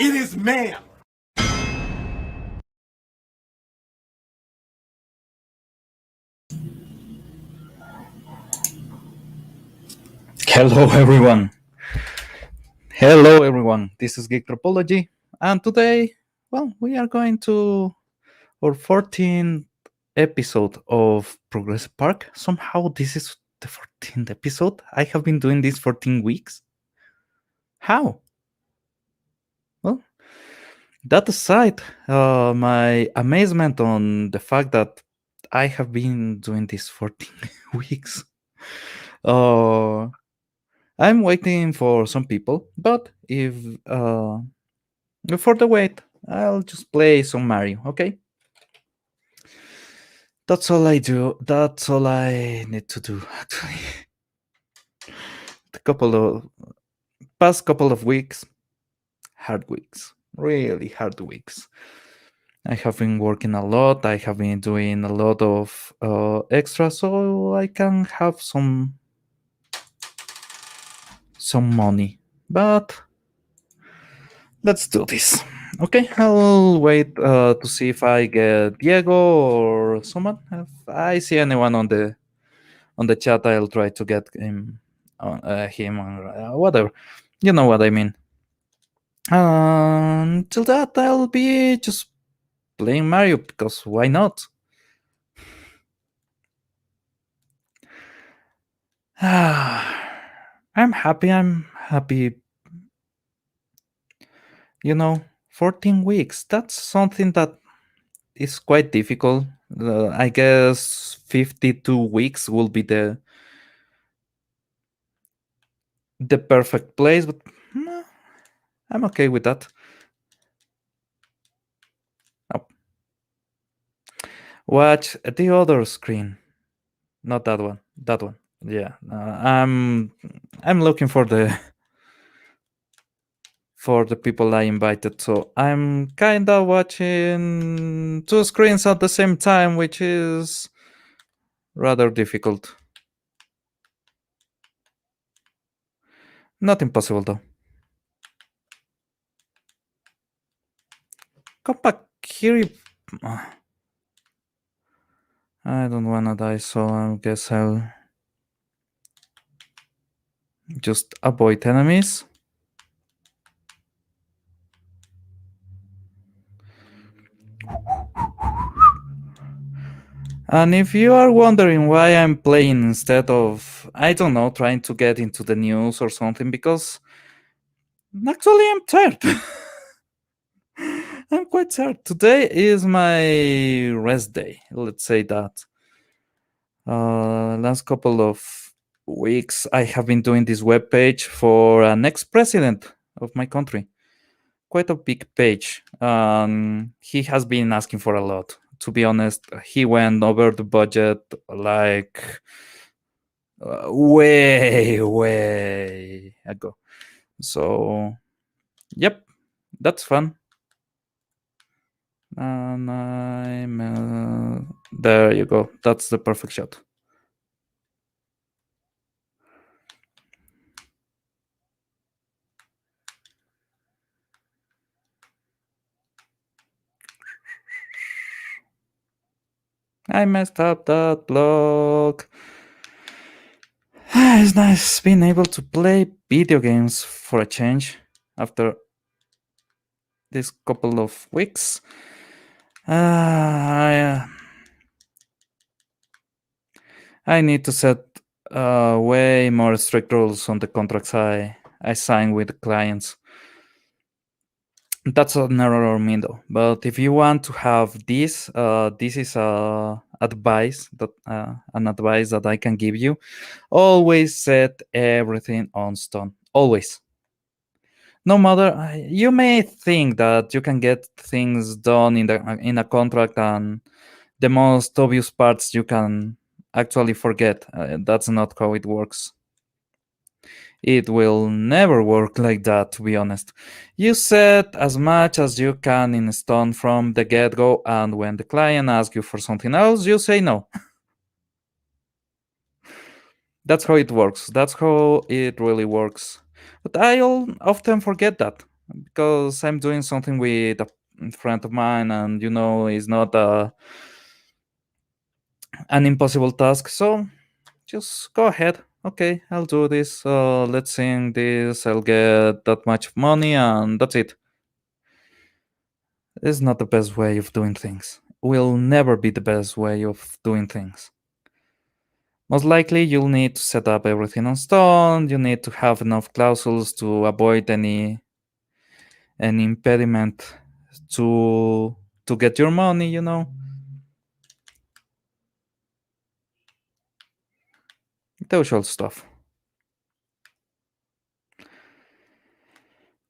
It is ma'am. Hello, everyone. Hello, everyone. This is Geek Tropology, and today, well, we are going to our 14th episode of Progressive Park. Somehow, this is the 14th episode. I have been doing this 14 weeks. How? Well, that aside, my amazement on the fact that I have been doing this 14 weeks. Uh, I'm waiting for some people, but if for the wait, I'll just play some Mario, okay? That's all I do. That's all I need to do, actually. The past couple of weeks, hard weeks, really hard weeks. I have been working a lot. I have been doing a lot of extra, so I can have some money. But let's do this. Okay, I'll wait to see if I get Diego or someone. If I see anyone on the chat, I'll try to get him or whatever. You know what I mean. Till that, I'll be just playing Mario because why not? I'm happy. I'm happy. 14 weeks. That's something that is quite difficult. I guess 52 weeks will be the perfect place, but I'm okay with that. Oh. Watch the other screen, not that one. That one. Yeah, I'm looking for the for the people I invited, so I'm kinda watching two screens at the same time, which is rather difficult. Not impossible though. Come back here. I don't wanna die, so I guess I'll just avoid enemies. And if you are wondering why I'm playing instead of, I don't know, trying to get into the news or something, because actually I'm tired. I'm quite tired. Today is my rest day, let's say that. Last couple of weeks, I have been doing this web page for an ex-president of my country. Quite a big page. He has been asking for a lot. To be honest, he went over the budget like way ago. So, yep, that's fun. And there you go. That's the perfect shot. I messed up that block. It's nice being able to play video games for a change after this couple of weeks. I need to set way more strict rules on the contracts I sign with the clients. That's an error on me though. But if you want to have this, this is advice that an advice that I can give you. Always set everything on stone. Always. No matter you may think that you can get things done in a contract, and the most obvious parts you can actually forget. That's not how it works. It will never work like that, to be honest. You set as much as you can in stone from the get-go, and when the client asks you for something else, you say no. That's how it works. That's how it really works. But I often forget that. because I'm doing something with a friend of mine, and it's not an impossible task. So just go ahead. Okay, I'll do this. Let's sing this. I'll get that much money, and that's it. It's not the best way of doing things. Will never be the best way of doing things. Most likely, you'll need to set up everything on stone. You need to have enough clauses to avoid any impediment to get your money. The usual stuff.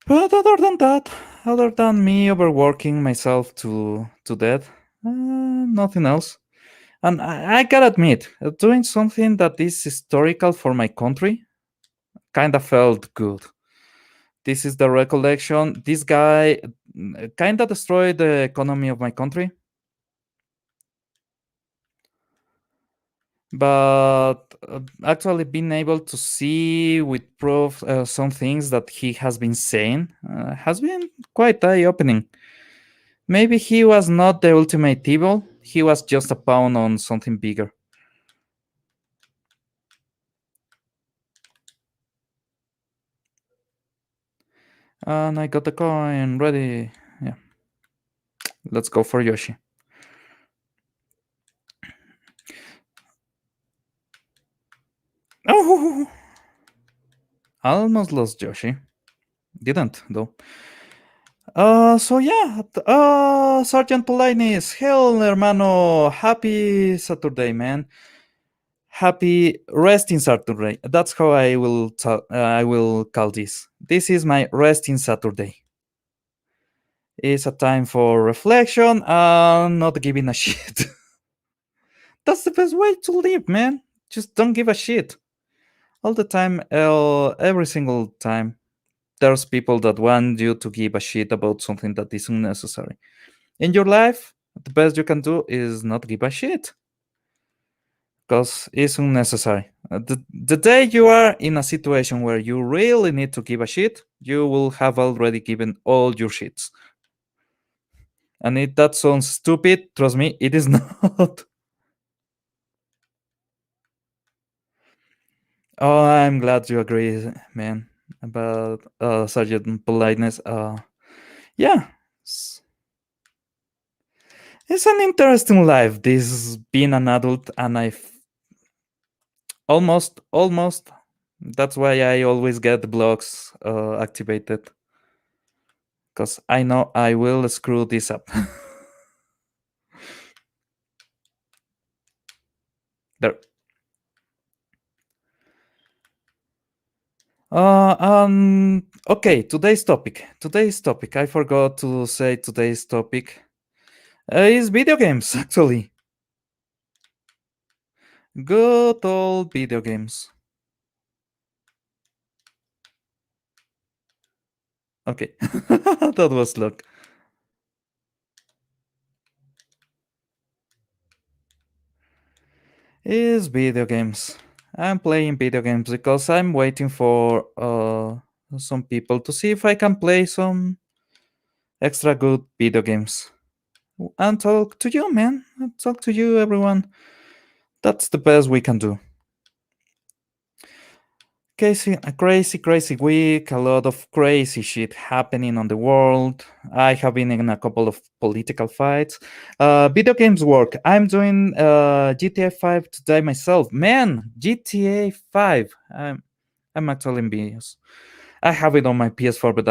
But other than me overworking myself to death, nothing else. And I gotta admit, doing something that is historical for my country kind of felt good. This is the recollection. This guy kind of destroyed the economy of my country, but actually being able to see with proof some things that he has been saying has been quite eye-opening. Maybe he was not the ultimate evil. He was just a pawn on something bigger. And I got the coin ready. Yeah, let's go for Yoshi. Oh, almost lost Yoshi. Didn't though. So yeah, Sergeant Politeness, hell, hermano, happy Saturday, man. Happy resting Saturday. That's how I will call this. This is my resting Saturday. It's a time for reflection and not giving a shit. That's the best way to live, man. Just don't give a shit. All the time, every single time, there's people that want you to give a shit about something that is unnecessary. In your life, the best you can do is not give a shit because it's unnecessary. The day you are in a situation where you really need to give a shit, you will have already given all your shits. And if that sounds stupid, trust me, it is not. Oh, I'm glad you agree, man, about Sergeant Politeness. Yeah, it's, it's an interesting life, this being an adult, and almost. That's why I always get the blogs activated, because I know I will screw this up. There. Okay, today's topic. Today's topic. I forgot to say today's topic is video games. Actually, good old video games. Okay, that was luck. Is video games. I'm playing video games because I'm waiting for some people to see if I can play some extra good video games and talk to you, man. Talk to you, everyone. That's the best we can do. A crazy week. A lot of crazy shit happening on the world. I have been in a couple of political fights. Video games work. I'm doing GTA 5 today myself. Man, GTA 5. I'm actually envious. I have it on my PS4, but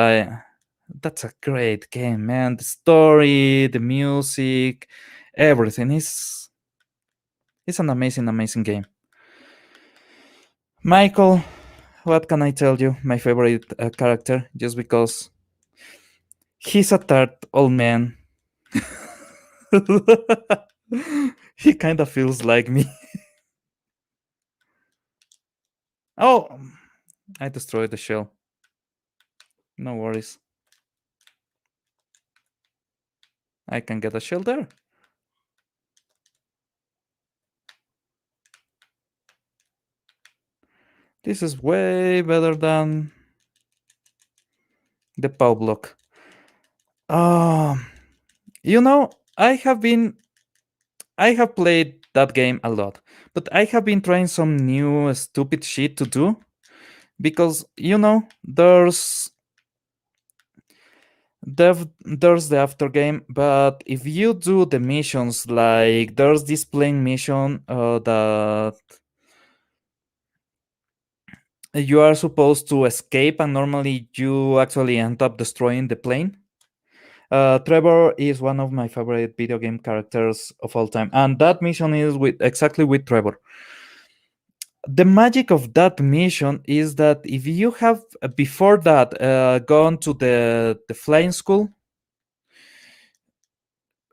that's a great game, man. The story, the music, everything is it's an amazing game. Michael, what can I tell you? My favorite character, just because he's a third old man. He kind of feels like me. Oh, I destroyed the shell. No worries. I can get a shell there. This is way better than The POW block. Um, you know, I have played that game a lot, but I have been trying some new stupid shit to do because there's the after game, but if you do the missions, like there's this plane mission that you are supposed to escape, and normally you actually end up destroying the plane. Trevor is one of my favorite video game characters of all time, and that mission is with Trevor. The magic of that mission is that if you have before that gone to the flying school,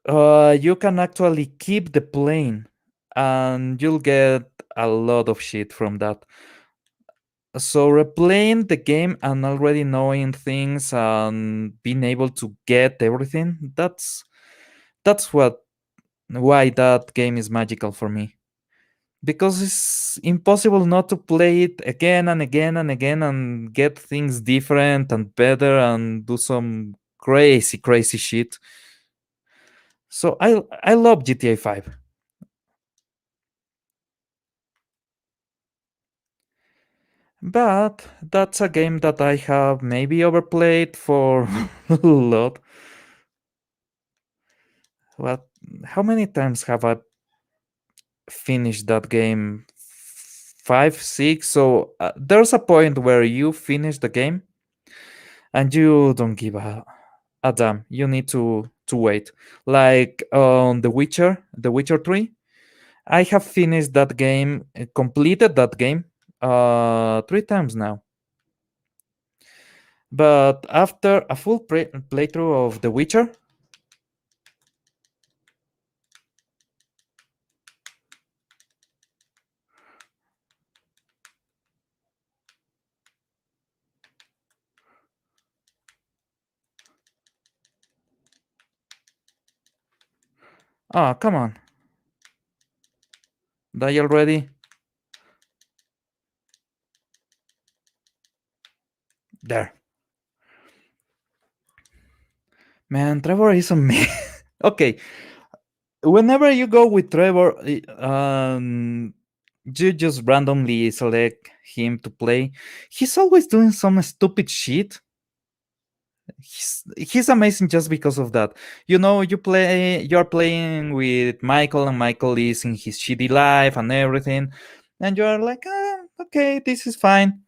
you can actually keep the plane, and you'll get a lot of shit from that. So replaying the game and already knowing things and being able to get everything, that's why that game is magical for me. Because it's impossible not to play it again and again and again and get things different and better and do some crazy shit. So I love GTA 5. But that's a game that I have maybe overplayed for a lot. What? How many times have I finished that game? Five, six. So there's a point where you finish the game and you don't give a damn. You need to wait. Like on The Witcher 3. I have finished that game, completed that game, three times now. But after a full playthrough of The Witcher, oh come on, die already. There, man, Trevor is amazing. Okay, whenever you go with Trevor, you just randomly select him to play. He's always doing some stupid shit. He's amazing just because of that. You're playing with Michael, and Michael is in his shitty life and everything, and you're like, okay, this is fine.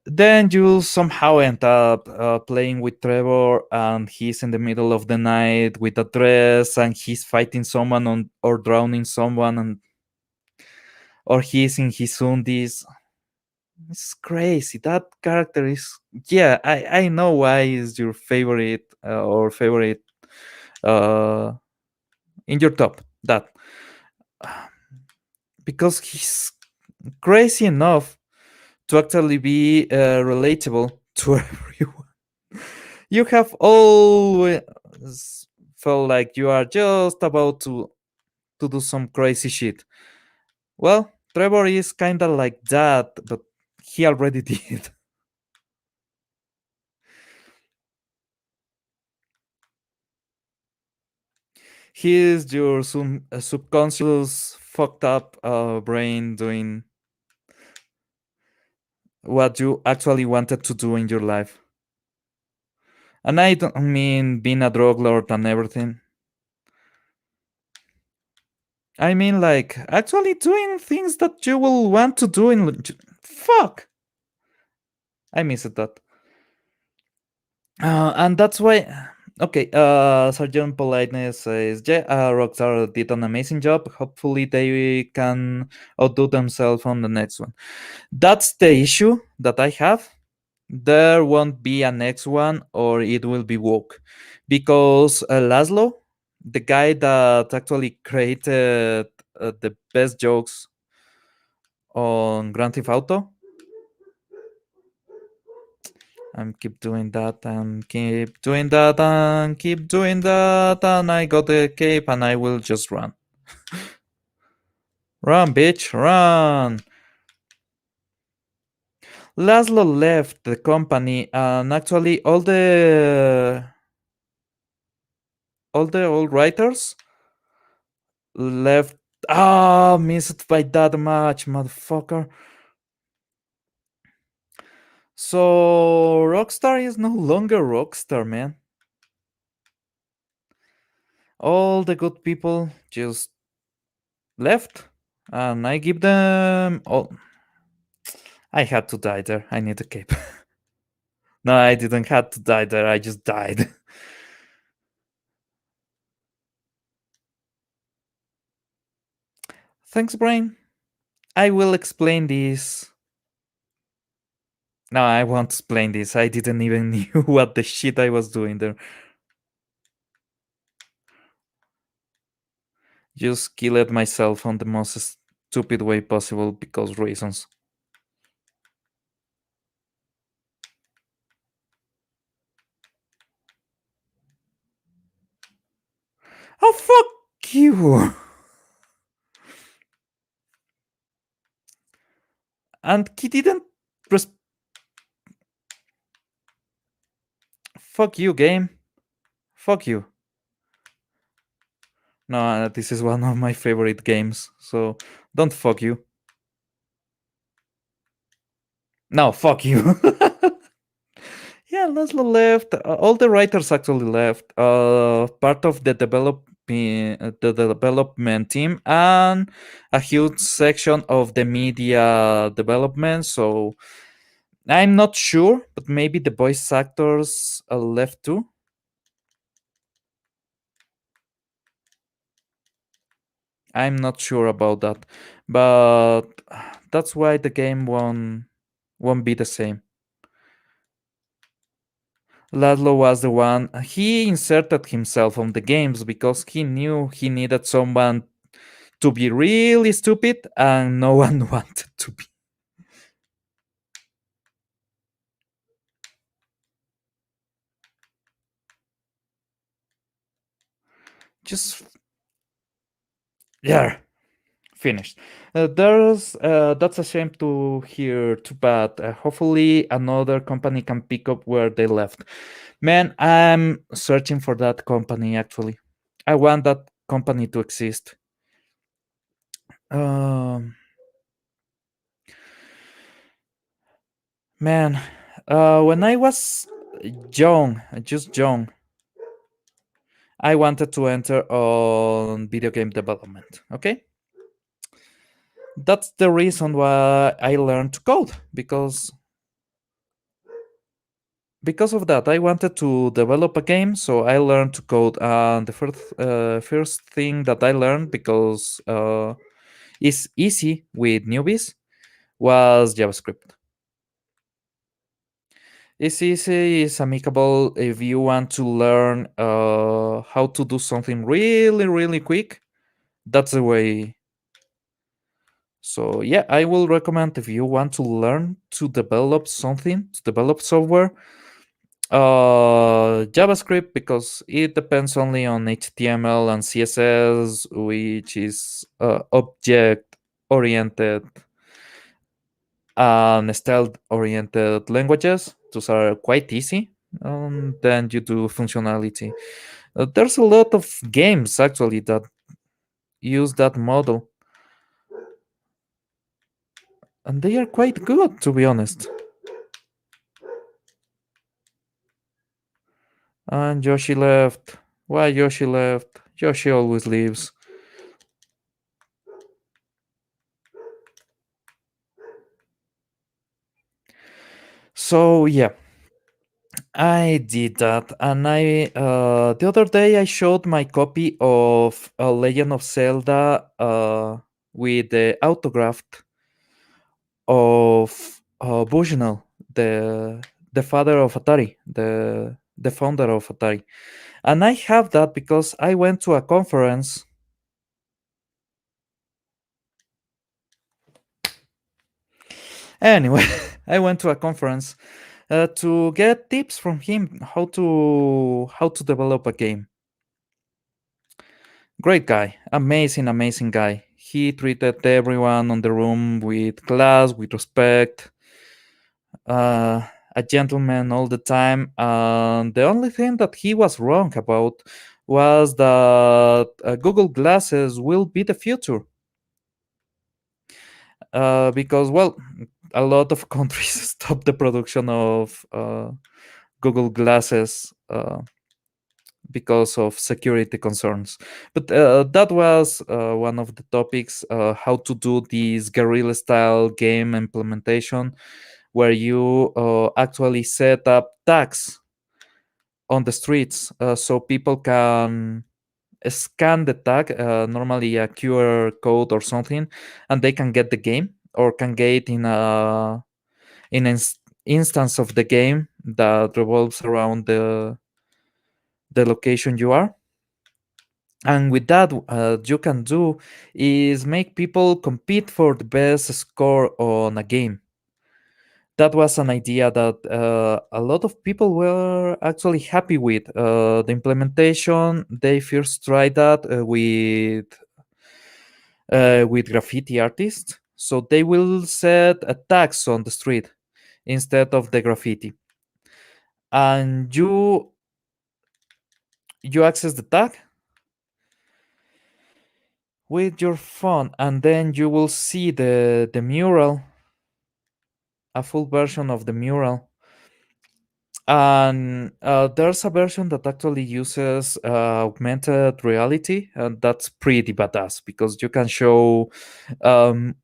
Then you somehow end up playing with Trevor, and he's in the middle of the night with a dress, and he's fighting someone or drowning someone, or he's in his undies. It's crazy. That character is, yeah. I know why is your favorite or favorite uh in your top, that because he's crazy enough to actually be relatable to everyone. You have always felt like you are just about to do some crazy shit. Well, Trevor is kind of like that, but he already did. He is your subconscious fucked up brain doing what you actually wanted to do in your life. And I don't mean being a drug lord and everything. I mean, like, actually doing things that you will want to do in. Fuck! I missed that. And that's why. Okay, Sergeant Politeness says, yeah, Rockstar did an amazing job. Hopefully, they can outdo themselves on the next one. That's the issue that I have. There won't be a next one, or it will be woke. Because Laszlo, the guy that actually created the best jokes on Grand Theft Auto, and keep doing that and keep doing that and keep doing that, and I got the cape and I will just run. Run, bitch, run. Laszlo left the company, and actually all the old writers left. Ah, missed by that much, motherfucker. So Rockstar is no longer Rockstar, man. All the good people just left, and I give them all. I had to die there. I need a cape. No, I didn't have to die there. I just died. Thanks, brain. I will explain this. No, I won't explain this. I didn't even knew what the shit I was doing there. Just killed myself on the most stupid way possible because reasons. Oh fuck you! And he didn't. Res- Fuck you, game. Fuck you. No, this is one of my favorite games. So don't fuck you. No, fuck you. Yeah, Laszlo left. All the writers actually left. Part of the development team, and a huge section of the media development. So I'm not sure, but maybe the voice actors left too. I'm not sure about that, but that's why the game won't be the same. Laszlo was the one. He inserted himself on the games because he knew he needed someone to be really stupid, and no one wanted to be. Just yeah, finished. There's That's a shame to hear. Too bad. Hopefully, another company can pick up where they left. Man, I'm searching for that company. Actually, I want that company to exist. Um, Man, when I was young, just young, I wanted to enter on video game development. Okay, that's the reason why I learned to code because of that. I wanted to develop a game, so I learned to code. And the first thing that I learned, because it's easy with newbies, was JavaScript. It's easy, it's amicable if you want to learn how to do something really, really quick. That's the way. So yeah, I will recommend if you want to learn to develop something, to develop software, JavaScript, because it depends only on HTML and CSS, which is object oriented and style oriented languages. Those are quite easy. Then you do functionality. There's a lot of games actually that use that model, and they are quite good, to be honest. And Yoshi left. Why Yoshi left? Yoshi always leaves. So yeah, I did that, and I the other day I showed my copy of Legend of Zelda with the autographed of Bushnell, the father of Atari, the founder of Atari, and I have that because I went to a conference. Anyway, I went to a conference to get tips from him how to develop a game. Great guy, amazing, amazing guy. He treated everyone on the room with class, with respect. uh, a gentleman all the time. And the only thing that he was wrong about was that Google Glasses will be the future. Because, well, a lot of countries stopped the production of Google Glasses because of security concerns. But that was one of the topics, how to do this guerrilla style game implementation where you actually set up tags on the streets so people can scan the tag, normally a QR code or something, and they can get the game or can get in an instance of the game that revolves around the location you are. And with that, you can do is make people compete for the best score on a game. That was an idea that a lot of people were actually happy with. The implementation, they first tried that with graffiti artists. So they will set a tags on the street instead of the graffiti, and you access the tag with your phone, and then you will see the mural, a full version of the mural. And there's a version that actually uses augmented reality, and that's pretty badass because you can show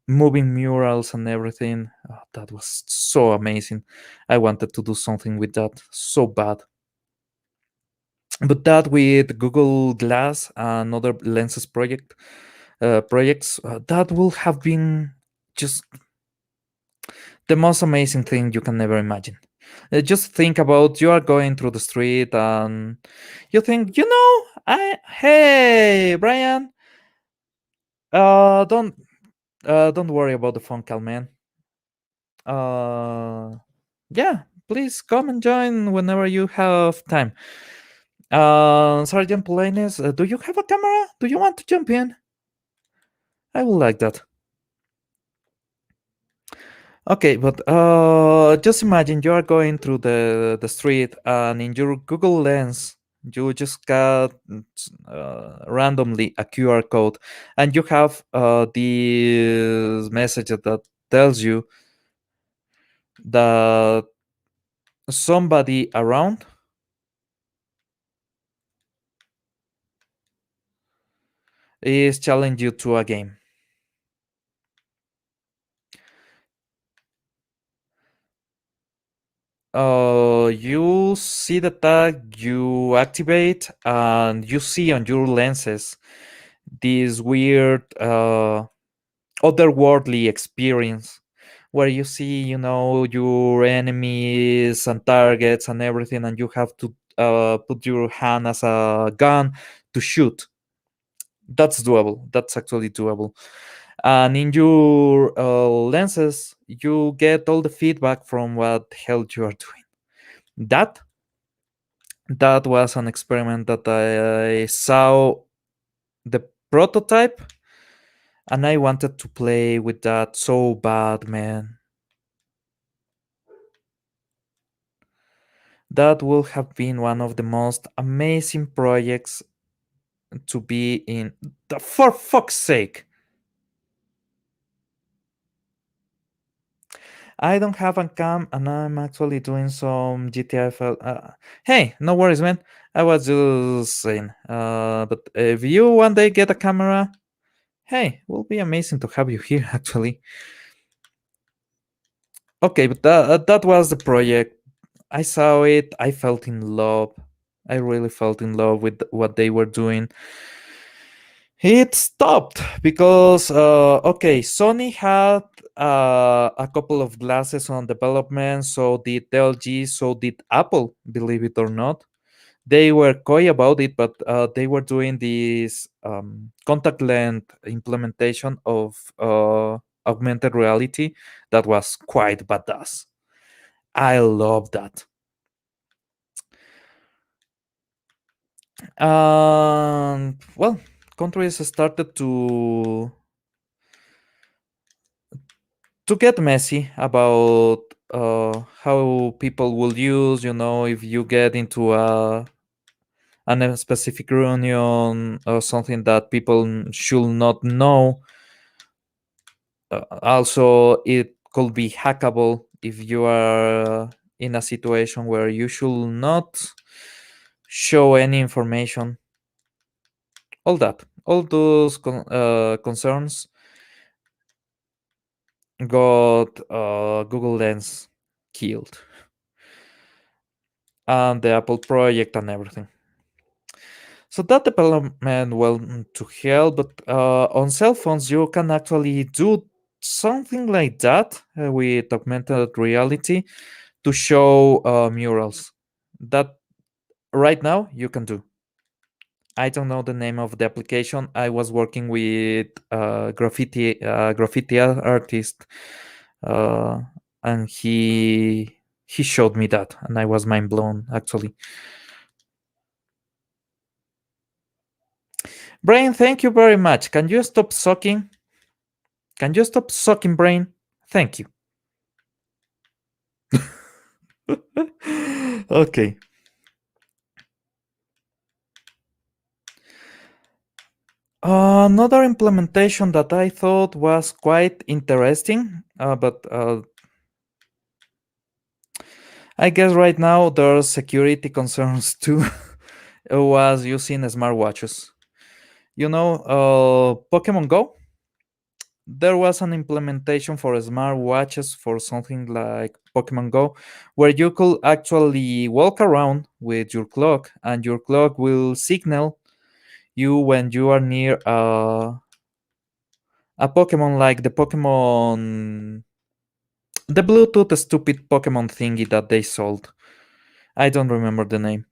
moving murals and everything. That was so amazing. I wanted to do something with that so bad. But that with Google Glass and other lenses projects, that will have been just the most amazing thing you can never imagine. Just think about you are going through the street and you think, I hey Brian, don't worry about the phone call, man. Uh, yeah, please come and join whenever you have time. Sergeant Polines, do you have a camera? Do you want to jump in? I would like that. Okay, but just imagine you are going through the street, and in your Google Lens, you just got randomly a QR code, and you have this message that tells you that somebody around is challenging you to a game. You see the tag, you activate, and you see on your lenses this weird otherworldly experience where you see, your enemies and targets and everything, and you have to put your hand as a gun to shoot. That's doable. That's actually doable. And in your lenses, you get all the feedback from what the hell you are doing. That that was an experiment that I saw the prototype, and I wanted to play with that so bad, man. That would have been one of the most amazing projects to be in. For fuck's sake! I don't have a cam, and I'm actually doing some GTA. Hey, no worries, man. I was just saying. But if you one day get a camera, hey, it will be amazing to have you here, actually. Okay, but that was the project. I saw it. I felt in love. I really felt in love with what they were doing. It stopped because okay, Sony had a couple of glasses on development, so did LG, so did Apple, believe it or not. They were coy about it, but they were doing this contact lens implementation of augmented reality that was quite badass. I love that. And well, countries started to get messy about how people will use, if you get into a specific reunion or something that people should not know. Also, it could be hackable if you are in a situation where you should not show any information. All those concerns got Google Lens killed, and the Apple project and everything. So that development went to hell, but on cell phones you can actually do something like that with augmented reality to show murals. That right now you can do. I don't know the name of the application. I was working with graffiti artist, uh, and he showed me that, and I was mind blown actually. Brain, thank you very much. Can you stop sucking? Can you stop sucking, Brain? Thank you. Okay. Another implementation that I thought was quite interesting, but I guess right now there's security concerns too, was using smartwatches. Pokemon Go? There was an implementation for smartwatches for something like Pokemon Go, where you could actually walk around with your clock, and your clock will signal you when you are near a Pokemon, like the Bluetooth stupid Pokemon thingy that they sold. I don't remember the name,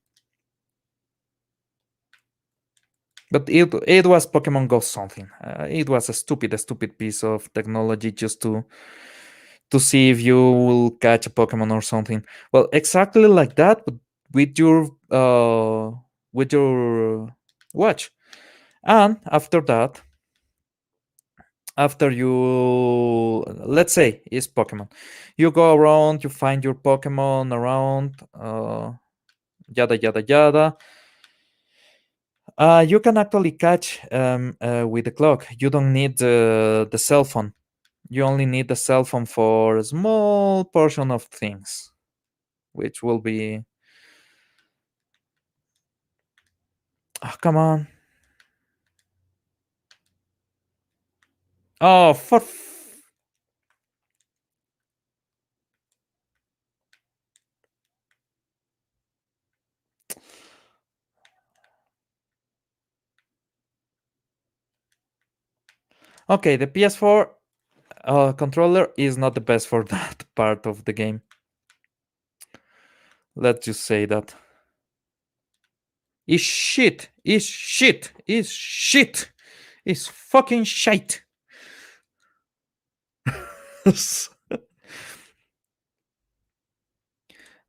but it was Pokemon Go something. It was a stupid piece of technology just to see if you will catch a Pokemon or something. Well, exactly like that, but with your watch. And after that, after you, let's say it's Pokemon, you go around, you find your Pokemon around, yada yada yada. You can actually catch with the clock. You don't need the cell phone. You only need the cell phone for a small portion of things, which will be. Oh, come on. Oh, okay, the PS4 controller is not the best for that part of the game. Let's just say that. Is shit. Is shit. Is shit. Is fucking shite.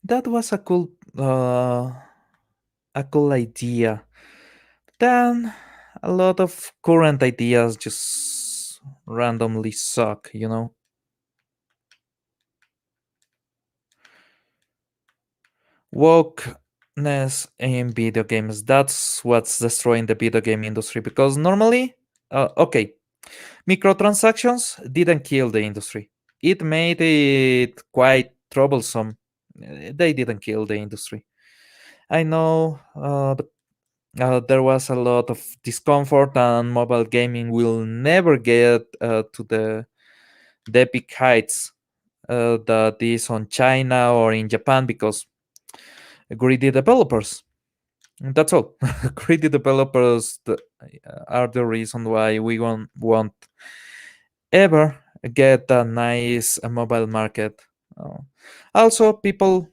That was a cool idea. Then a lot of current ideas just randomly suck. Wokeness in video games. That's what's destroying the video game industry, because normally, okay, microtransactions didn't kill the industry. It made it quite troublesome. They didn't kill the industry. I know, but there was a lot of discomfort, and mobile gaming will never get to the epic heights that is on China or in Japan, because greedy developers. That's all. Greedy developers are the reason why we won't ever get a nice mobile market. Also, people,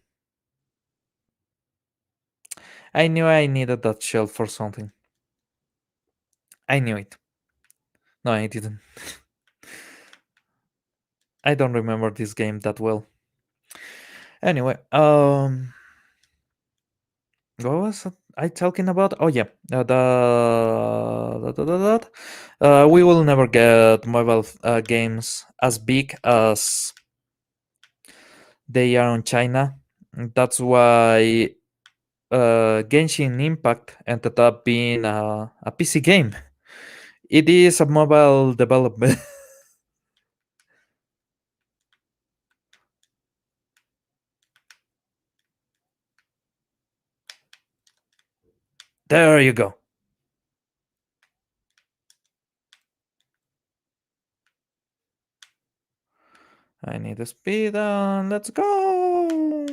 I knew I needed that shell for something. I knew it. No, I didn't. I don't remember this game that well. Anyway, what was I talking about? Oh yeah, we will never get mobile games as big as They are on China. That's why Genshin Impact ended up being a PC game. It is a mobile development. There you go. I need a speed on. Let's go.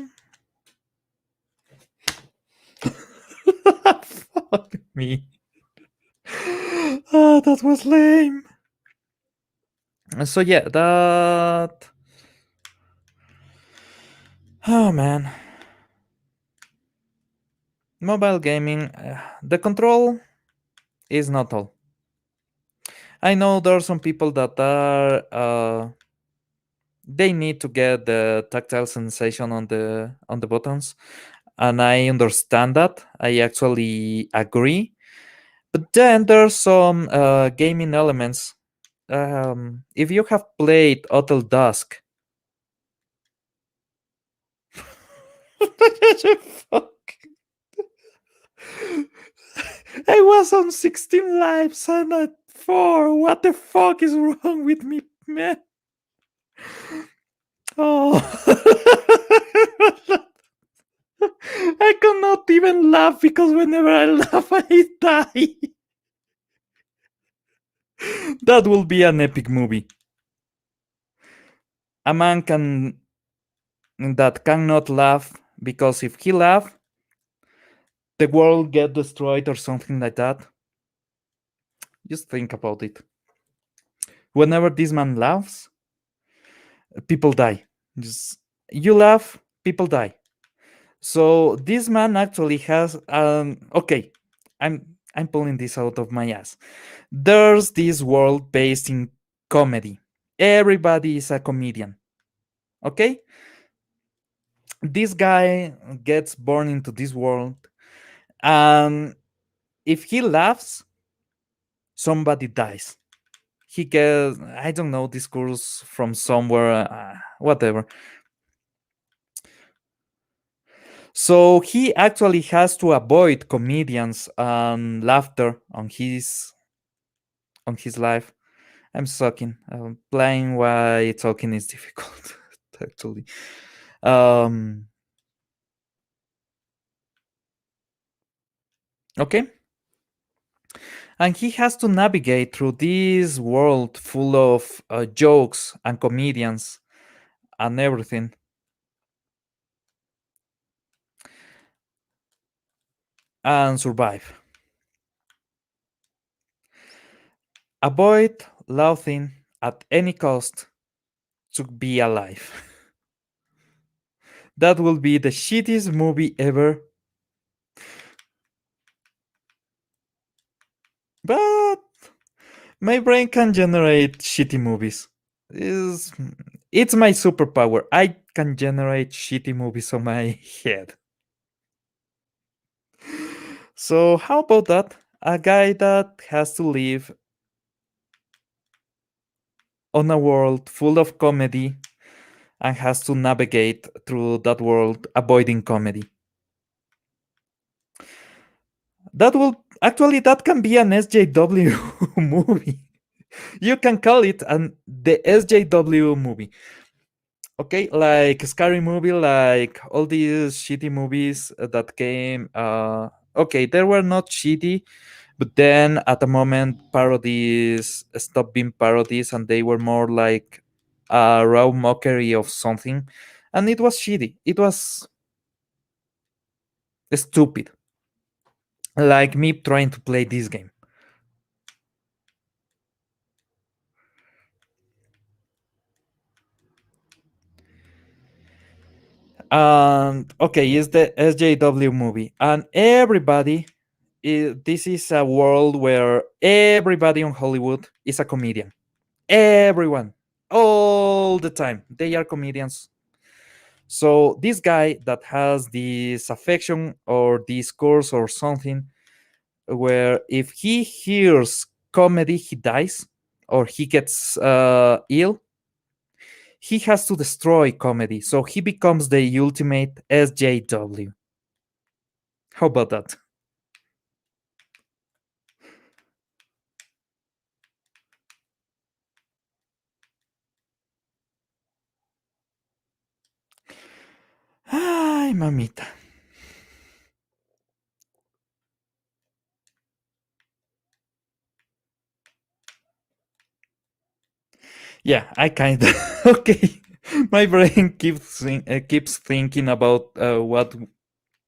Fuck me. That was lame. So yeah, that. Oh man, mobile gaming. The control is not all. I know there are some people that are they need to get the tactile sensation on the buttons, and I understand that. I actually agree. But then there's some gaming elements. If you have played Hotel Dusk, fuck. I was on 16 lives and at 4. What the fuck is wrong with me, man? Oh. I cannot even laugh because whenever I laugh, I die. That will be an epic movie. A man can that cannot laugh because if he laugh, the world get destroyed or something like that. Just think about it. Whenever this man laughs, people die. Just you laugh, people die. So this man actually has okay, I'm pulling this out of my ass. There's this world based in comedy. Everybody is a comedian. Okay? This guy gets born into this world, and if he laughs, somebody dies. He gets, I don't know, this course from somewhere, whatever. So he actually has to avoid comedians and laughter on his life. I'm sucking. Playing while talking is difficult, actually. Um, okay. And he has to navigate through this world full of jokes and comedians and everything. And survive. Avoid laughing at any cost to be alive. That will be the shittiest movie ever. But my brain can generate shitty movies. Is It's my superpower. I can generate shitty movies on my head. So how about that? A guy that has to live on a world full of comedy and has to navigate through that world avoiding comedy. That will actually that can be an SJW movie. You can call it the SJW movie. Okay, like scary movie, like all these shitty movies that came. Okay, they were not shitty, but then at the moment parodies stopped being parodies and they were more like a raw mockery of something, and it was shitty. It was stupid, like me trying to play this game. And okay, it's the SJW movie, and everybody. This is a world where everybody on Hollywood is a comedian. Everyone, all the time, they are comedians. So this guy that has this affection or this course or something, where if he hears comedy, he dies or he gets ill. he has to destroy comedy, so he becomes the ultimate SJW. How about that? Ay, mamita. Yeah, I kind of okay. My brain keeps thinking about what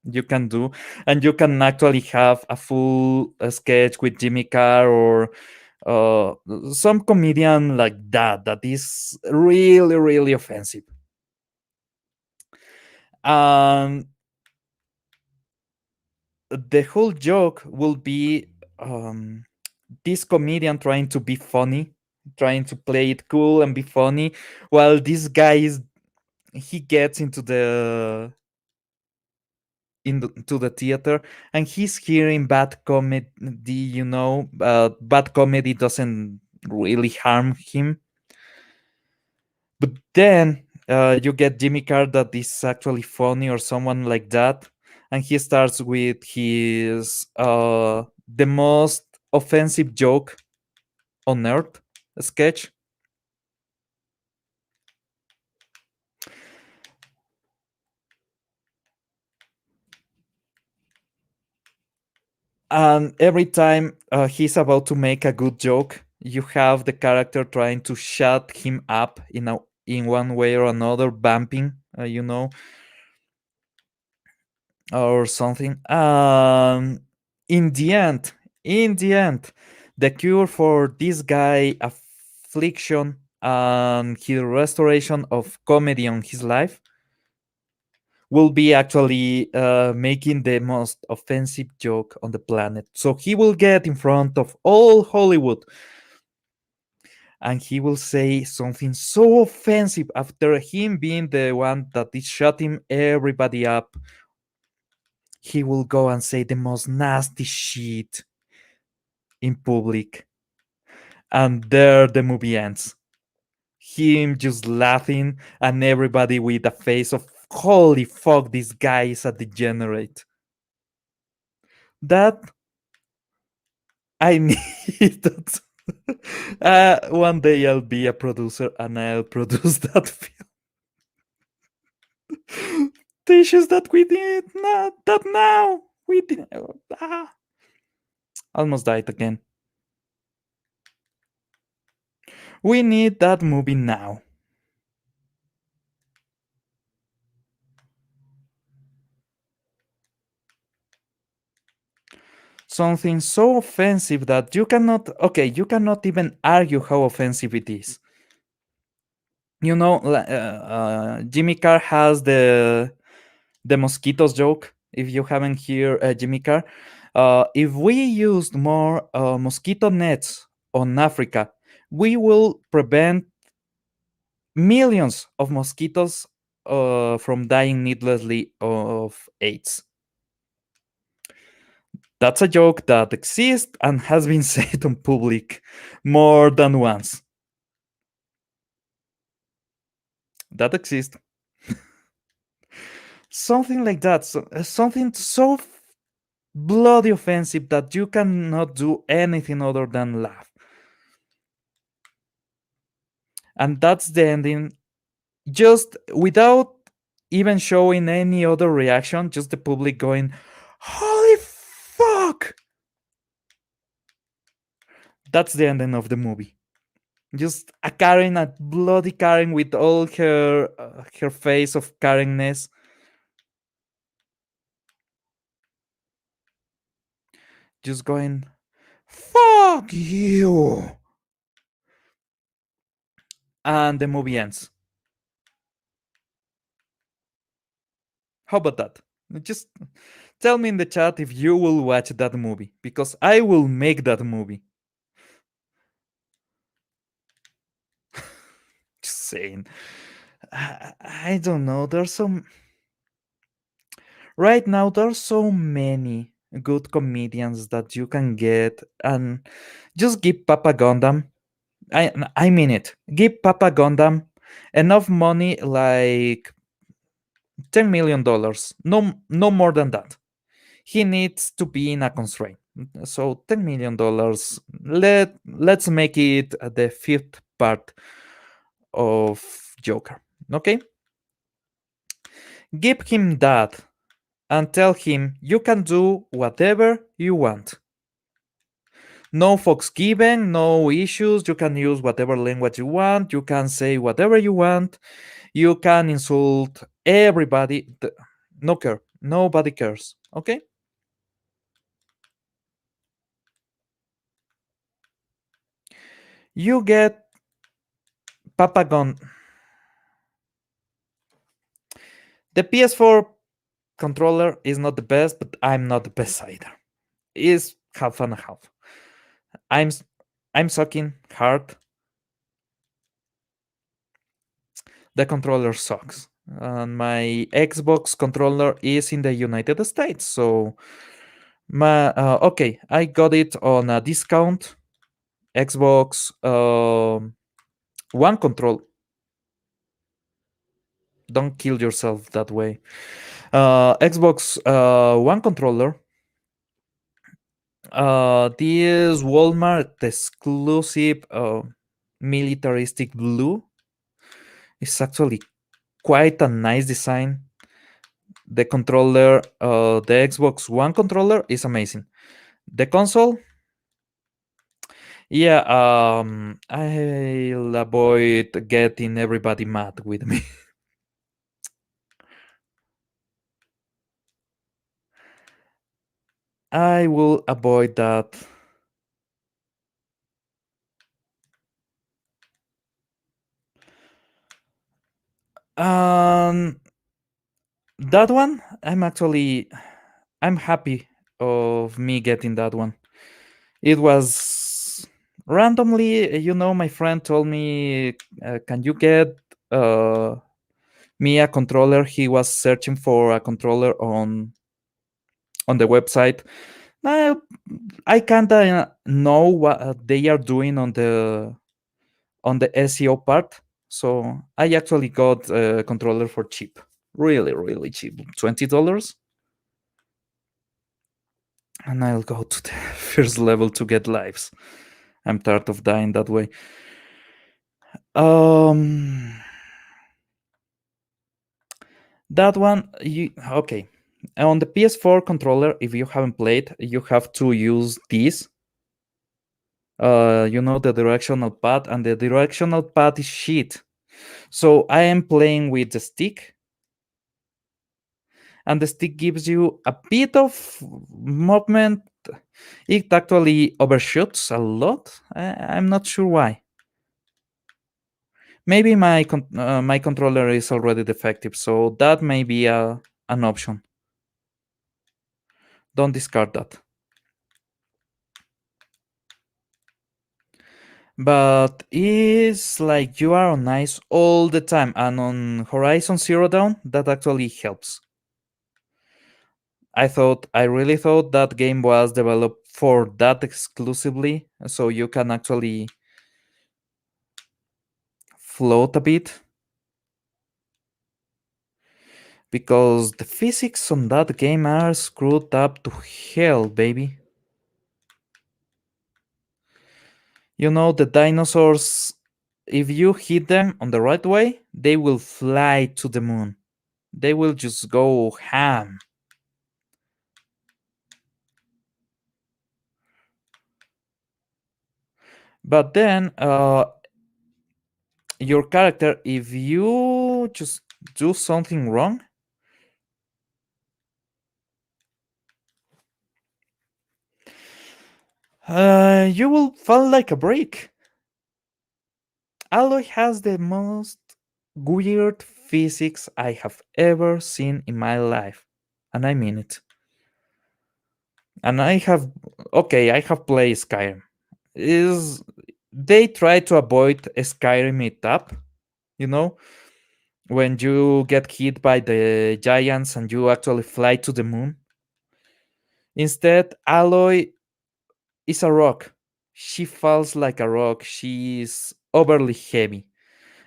you can do, and you can actually have a full sketch with Jimmy Carr or uh, some comedian like that is really really offensive. And the whole joke will be this comedian trying to be funny, trying to play it cool and be funny, while this guy is he gets into the theater and he's hearing bad comedy. Bad comedy doesn't really harm him. But then you get Jimmy Carr that is actually funny or someone like that, and he starts with his the most offensive joke on earth sketch. And every time he's about to make a good joke, you have the character trying to shut him up in one way or another, bumping, or something. In the end, in the end, the cure for this guy affliction and his restoration of comedy on his life will be actually making the most offensive joke on the planet. So he will get in front of all Hollywood and he will say something so offensive after him being the one that is shutting everybody up. He will go and say the most nasty shit in public. And there the movie ends. Him just laughing and everybody with a face of holy fuck, this guy is a degenerate. That I need that. One day I'll be a producer and I'll produce that film. The issues that we did not that now we did. Almost died again. We need that movie now. Something so offensive that you cannot even argue how offensive it is. Jimmy Carr has the mosquitoes joke. If you haven't heard Jimmy Carr, if we used more mosquito nets on Africa, we will prevent millions of mosquitoes from dying needlessly of AIDS. That's a joke that exists and has been said on public more than once. That exists. Something like that. Something so bloody offensive that you cannot do anything other than laugh. And that's the ending. Just without even showing any other reaction, just the public going, holy fuck! That's the ending of the movie. Just a Karen, a bloody Karen with all her face of Karenness, just going, fuck you! And the movie ends. How about that? Just tell me in the chat if you will watch that movie, because I will make that movie. Just saying. I don't know. Right now there's so many good comedians that you can get, and just give Papa Gundam. I mean it. Give Papa Gundam enough money, like $10 million. No more than that. He needs to be in a constraint. So $10 million. Let's make it the fifth part of Joker. Okay, give him that and tell him you can do whatever you want. No fucks given, no issues. You can use whatever language you want. You can say whatever you want. You can insult everybody. No care. Nobody cares. Okay? You get Papa Gun. The PS4 controller is not the best, but I'm not the best either. It's half and a half. I'm I'm sucking hard. The controller sucks. And my Xbox controller is in the United States, so okay, I got it on a discount. Xbox One control. Don't kill yourself that way. Xbox One controller. This Walmart exclusive militaristic blue is actually quite a nice design. The controller, the Xbox One controller is amazing. The console, yeah, I'll avoid getting everybody mad with me. I will avoid that. Um, that one, I'm happy of me getting that one. It was randomly, my friend told me, "Can you get uh, me a controller?" He was searching for a controller on the website. I, I kind of know what they are doing on the SEO part, so I actually got a controller for cheap, really, really cheap, $20, and I'll go to the first level to get lives. I'm tired of dying that way. Um, that one, okay. On the PS4 controller, if you haven't played, you have to use this. The directional pad, and the directional pad is shit. So I am playing with the stick, and the stick gives you a bit of movement. It actually overshoots a lot. I'm not sure why. Maybe my controller is already defective, so that may be an option. Don't discard that. But it's like you are on ice all the time, and on Horizon Zero Dawn, that actually helps. I really thought that game was developed for that exclusively, so you can actually float a bit. Because the physics on that game are screwed up to hell, baby. The dinosaurs, if you hit them on the right way, they will fly to the moon. They will just go ham. But then, your character, if you just do something wrong, you will fall like a brick. Alloy has the most weird physics I have ever seen in my life, and I mean it. And I have played Skyrim. Is They try to avoid Skyrim it up, you know, when you get hit by the giants and you actually fly to the moon. Instead, Aloy is a rock. She falls like a rock. She's overly heavy.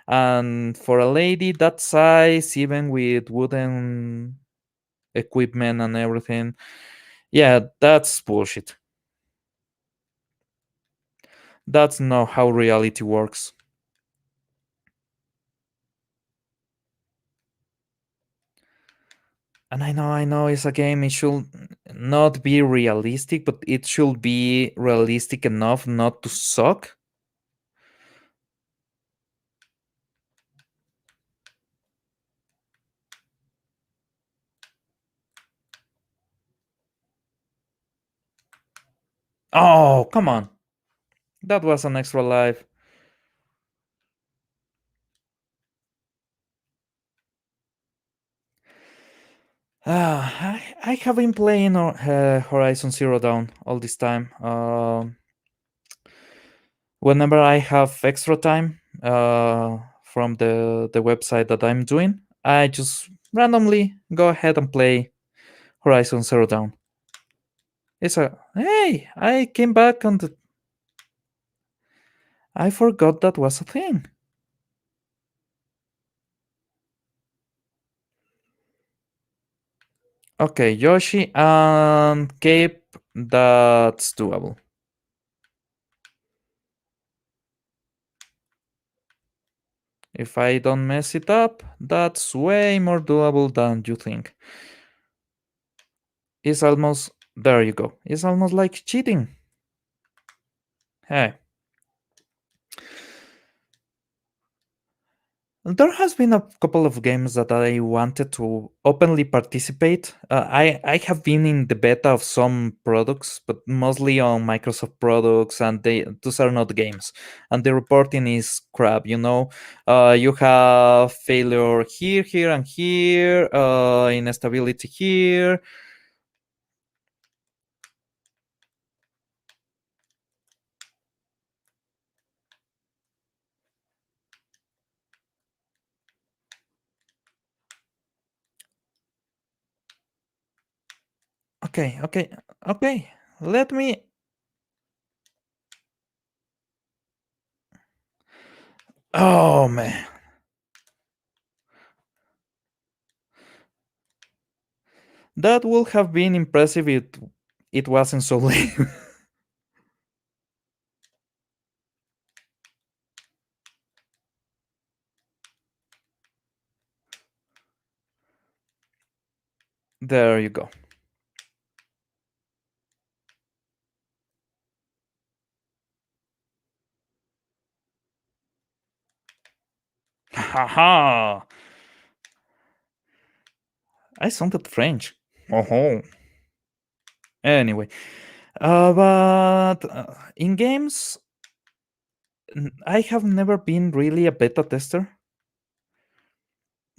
And for a lady that size, even with wooden equipment and everything, yeah, that's bullshit. That's not how reality works. And I know it's a game. It should not be realistic, but it should be realistic enough not to suck. Oh, come on. That was an extra life. I have been playing Horizon Zero Dawn all this time. Whenever I have extra time from the website that I'm doing, I just randomly go ahead and play Horizon Zero Dawn. It's a hey, I came back and I forgot that was a thing. Okay, Yoshi and Cape, that's doable. If I don't mess it up, that's way more doable than you think. It's almost there you go. It's almost like cheating. Hey, there has been a couple of games that I wanted to openly participate. I have been in the beta of some products, but mostly on Microsoft products, and those are not games. And the reporting is crap. You have failure here, here, and here, instability here. Okay, okay, okay. Let me. Oh man, that would have been impressive if it wasn't so lame. There you go. Haha! I sounded French. Oh. Anyway, but in games, I have never been really a beta tester.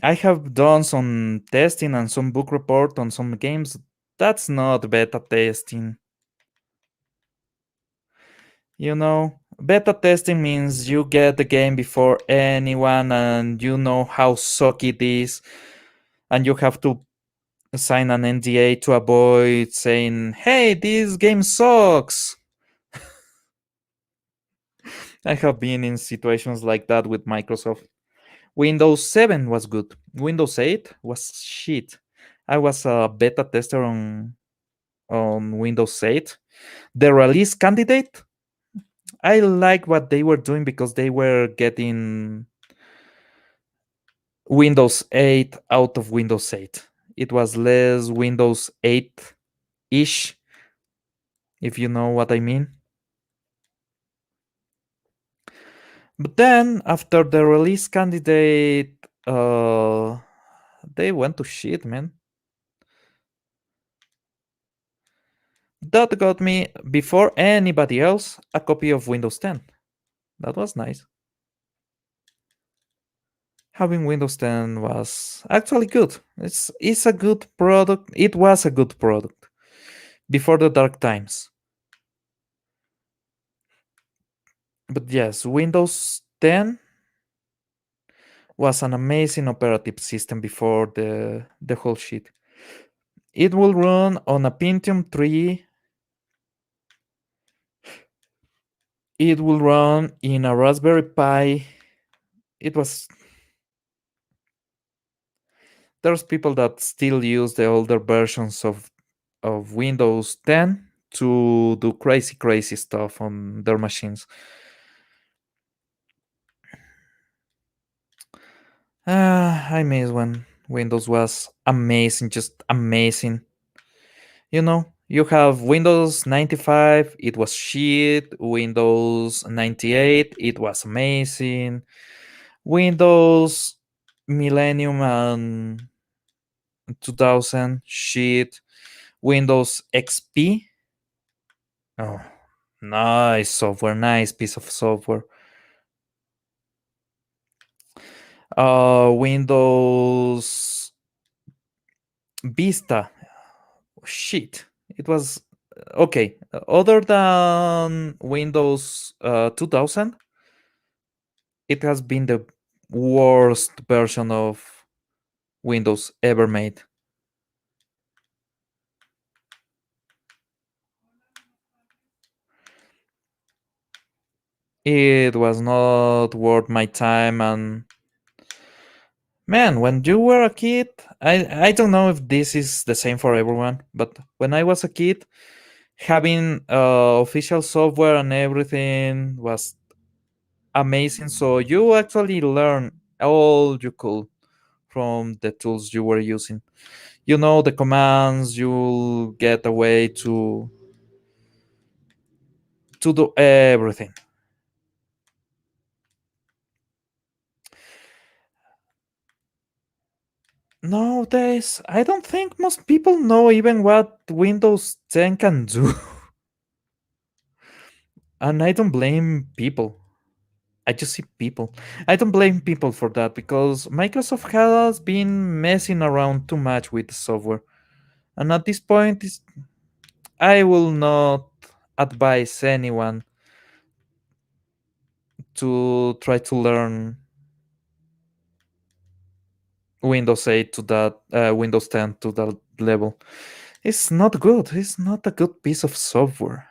I have done some testing and some book report on some games. That's not beta testing. Beta testing means you get the game before anyone and you know how sucky it is, and you have to sign an NDA to avoid saying, hey, this game sucks. I have been in situations like that with Microsoft. Windows 7 was good. Windows 8 was shit. I was a beta tester on Windows 8. The release candidate, I like what they were doing because they were getting Windows 8 out of Windows 8. It was less Windows 8 ish, if you know what I mean. But then, after the release candidate, they went to shit, man. That got me, before anybody else, a copy of Windows 10. That was nice. Having Windows 10 was actually good. It's a good product. It was a good product before the dark times. But yes, Windows 10 was an amazing operative system before the whole shit. It will run on a Pentium 3. It will run in a Raspberry Pi it was there's people that still use the older versions of Windows 10 to do crazy stuff on their machines. I miss when Windows was amazing, just amazing. You have Windows 95, it was shit. Windows 98, it was amazing. Windows Millennium and 2000, shit. Windows XP, oh, nice software, nice piece of software. Windows Vista, shit. It was okay. Other than Windows 2000, it has been the worst version of Windows ever made. It was not worth my time. And man, when you were a kid, I don't know if this is the same for everyone, but when I was a kid, having official software and everything was amazing. So you actually learn all you could from the tools you were using. The commands, you'll get a way to do everything. Nowadays, I don't think most people know even what Windows 10 can do. And I don't blame people. I just see people. I don't blame people for that because Microsoft has been messing around too much with the software. And at this point, I will not advise anyone to try to learn Windows 8 to that, Windows 10 to that level. It's not good. It's not a good piece of software.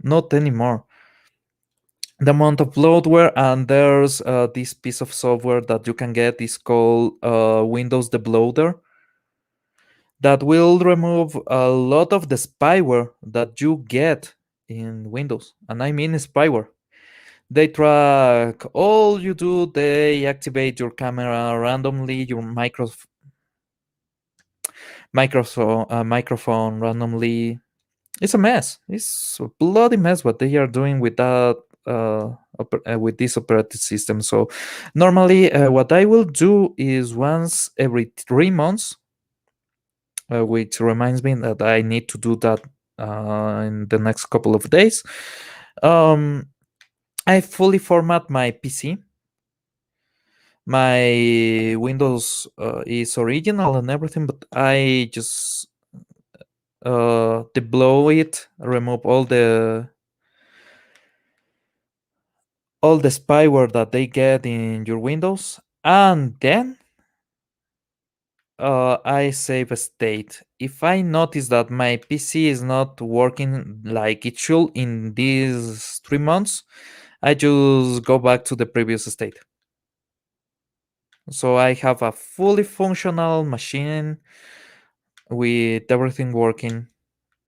Not anymore. The amount of bloatware, and there's this piece of software that you can get is called Windows Debloater, that will remove a lot of the spyware that you get in Windows. And I mean spyware. They track all you do. They activate your camera randomly, your microphone randomly. It's a mess. It's a bloody mess what they are doing with that with this operating system. So normally, what I will do is once every 3 months, which reminds me that I need to do that in the next couple of days. Um, I fully format my PC. My Windows is original and everything, but I just deblow it, remove all the spyware that they get in your Windows, and then I save a state. If I notice that my PC is not working like it should in these 3 months, I just go back to the previous state. So I have a fully functional machine with everything working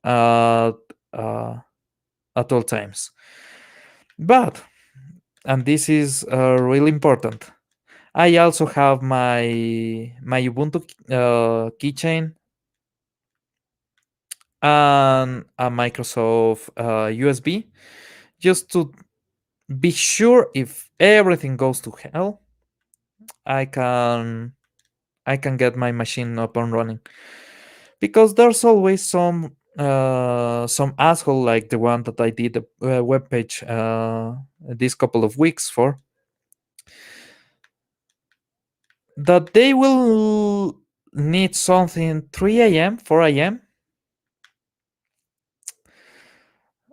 at, uh, at all times. But, and this is really important, I also have my Ubuntu keychain and a Microsoft USB, just to be sure if everything goes to hell, I can I can get my machine up and running. Because there's always some asshole like the one that I did the web page this couple of weeks for, that they will need something 3 a.m., 4 a.m.,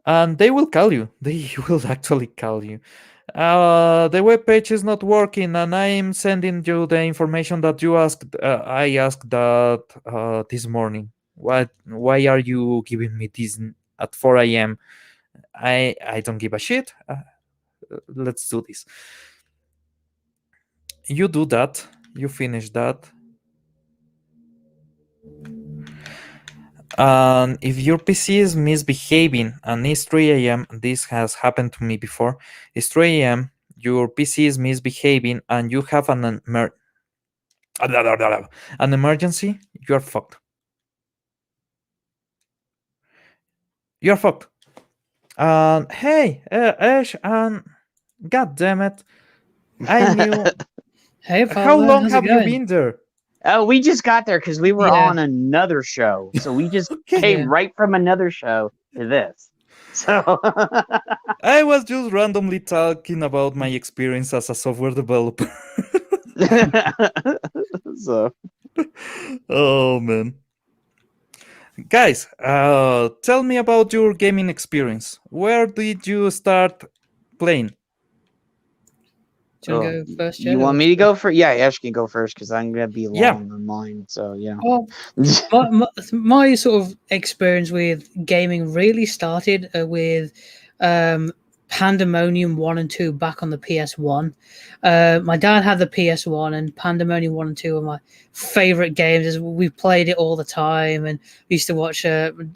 and they will call you. They will actually call you. The web page is not working, and I'm sending you the information that you asked. I asked that this morning. Why are you giving me this at 4 a.m.? I don't give a shit. Let's do this. you do that, you finish that, and if your PC is misbehaving and it's 3 a.m., this has happened to me before. It's 3 a.m., your PC is misbehaving, and you have an emergency, you're fucked. You're fucked. And hey, Ash, and god damn it, I knew. Hey, How Father, long how's it have you going? been there? Oh, we just got there because we were Yeah, on another show. So we just Okay. came yeah. right from another show to this. So I was just randomly talking about my experience as a software developer. so Oh man. Guys, tell me about your gaming experience. Where did you start playing? Do you want to go first, you Jed? want Or me to go first? Yeah, Ash can go first because I'm gonna be Yeah. long on mine. So yeah. well, my sort of experience with gaming really started with um, Pandemonium 1 and 2 back on the PS1. My dad had the PS1, and Pandemonium 1 and 2 are my favorite games. As we played it all the time, and we used to watch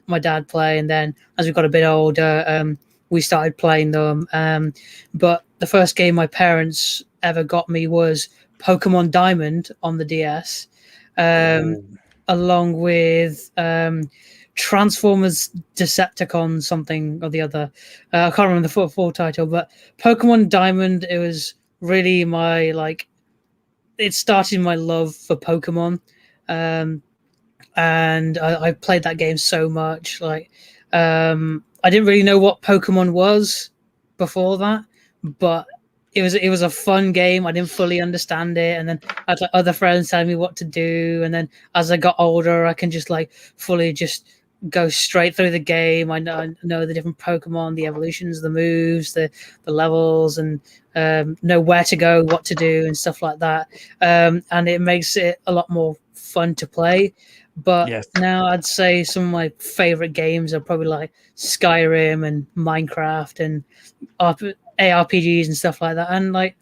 my dad play. And then as we got a bit older, we started playing them. But the first game my parents ever got me was Pokemon Diamond on the DS. Um, Oh. Along with Transformers Decepticon something or the other. I can't remember the full title, but Pokemon Diamond, it was really my like it started my love for Pokemon. Um, and I played that game so much. I didn't really know what Pokemon was before that, but it was a fun game. I didn't fully understand it, and then I had like other friends telling me what to do. And then as I got older, I can just like fully just go straight through the game. I know the different Pokemon, the evolutions, the moves, the levels, and know where to go, what to do, and stuff like that. And it makes it a lot more fun to play. But Yes. now I'd say some of my favorite games are probably like Skyrim and Minecraft and ARPGs and stuff like that. And like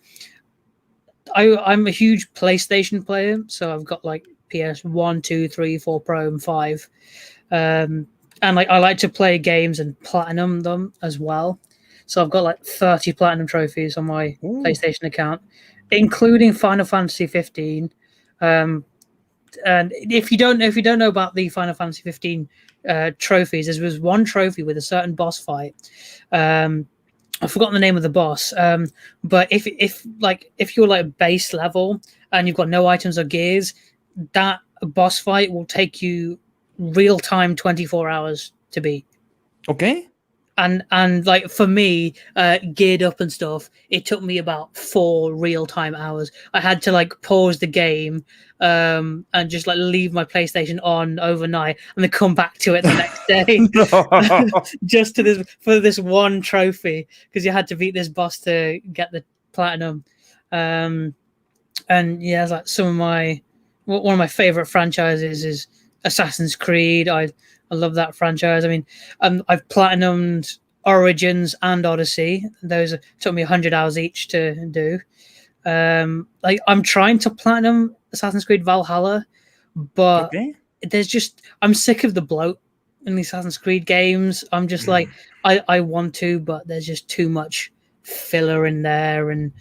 I'm a huge PlayStation player, so I've got like PS1, 2, 3, 4 Pro, and 5. Um, and like I like to play games and platinum them as well. So I've got like 30 platinum trophies on my Ooh. PlayStation account, including Final Fantasy 15. Um, and if you don't know about the Final Fantasy 15 trophies, there was one trophy with a certain boss fight. Um, I've forgotten the name of the boss. But if you're like base level and you've got no items or gears, that boss fight will take you real time 24 hours to beat. Okay. And like for me, geared up and stuff, it took me about 4 real-time hours. I had to like pause the game, and just like leave my PlayStation on overnight and then come back to it the next day. No. Just to this for this one trophy, because you had to beat this boss to get the platinum. And yeah, it's like one of my favorite franchises is Assassin's Creed. I love that franchise. I mean, I've platinumed Origins and Odyssey. Those took me 100 hours each to do. Like I'm trying to platinum Assassin's Creed Valhalla, but Okay. I'm sick of the bloat in the Assassin's Creed games. I'm just like I want to, but there's just too much filler in there, and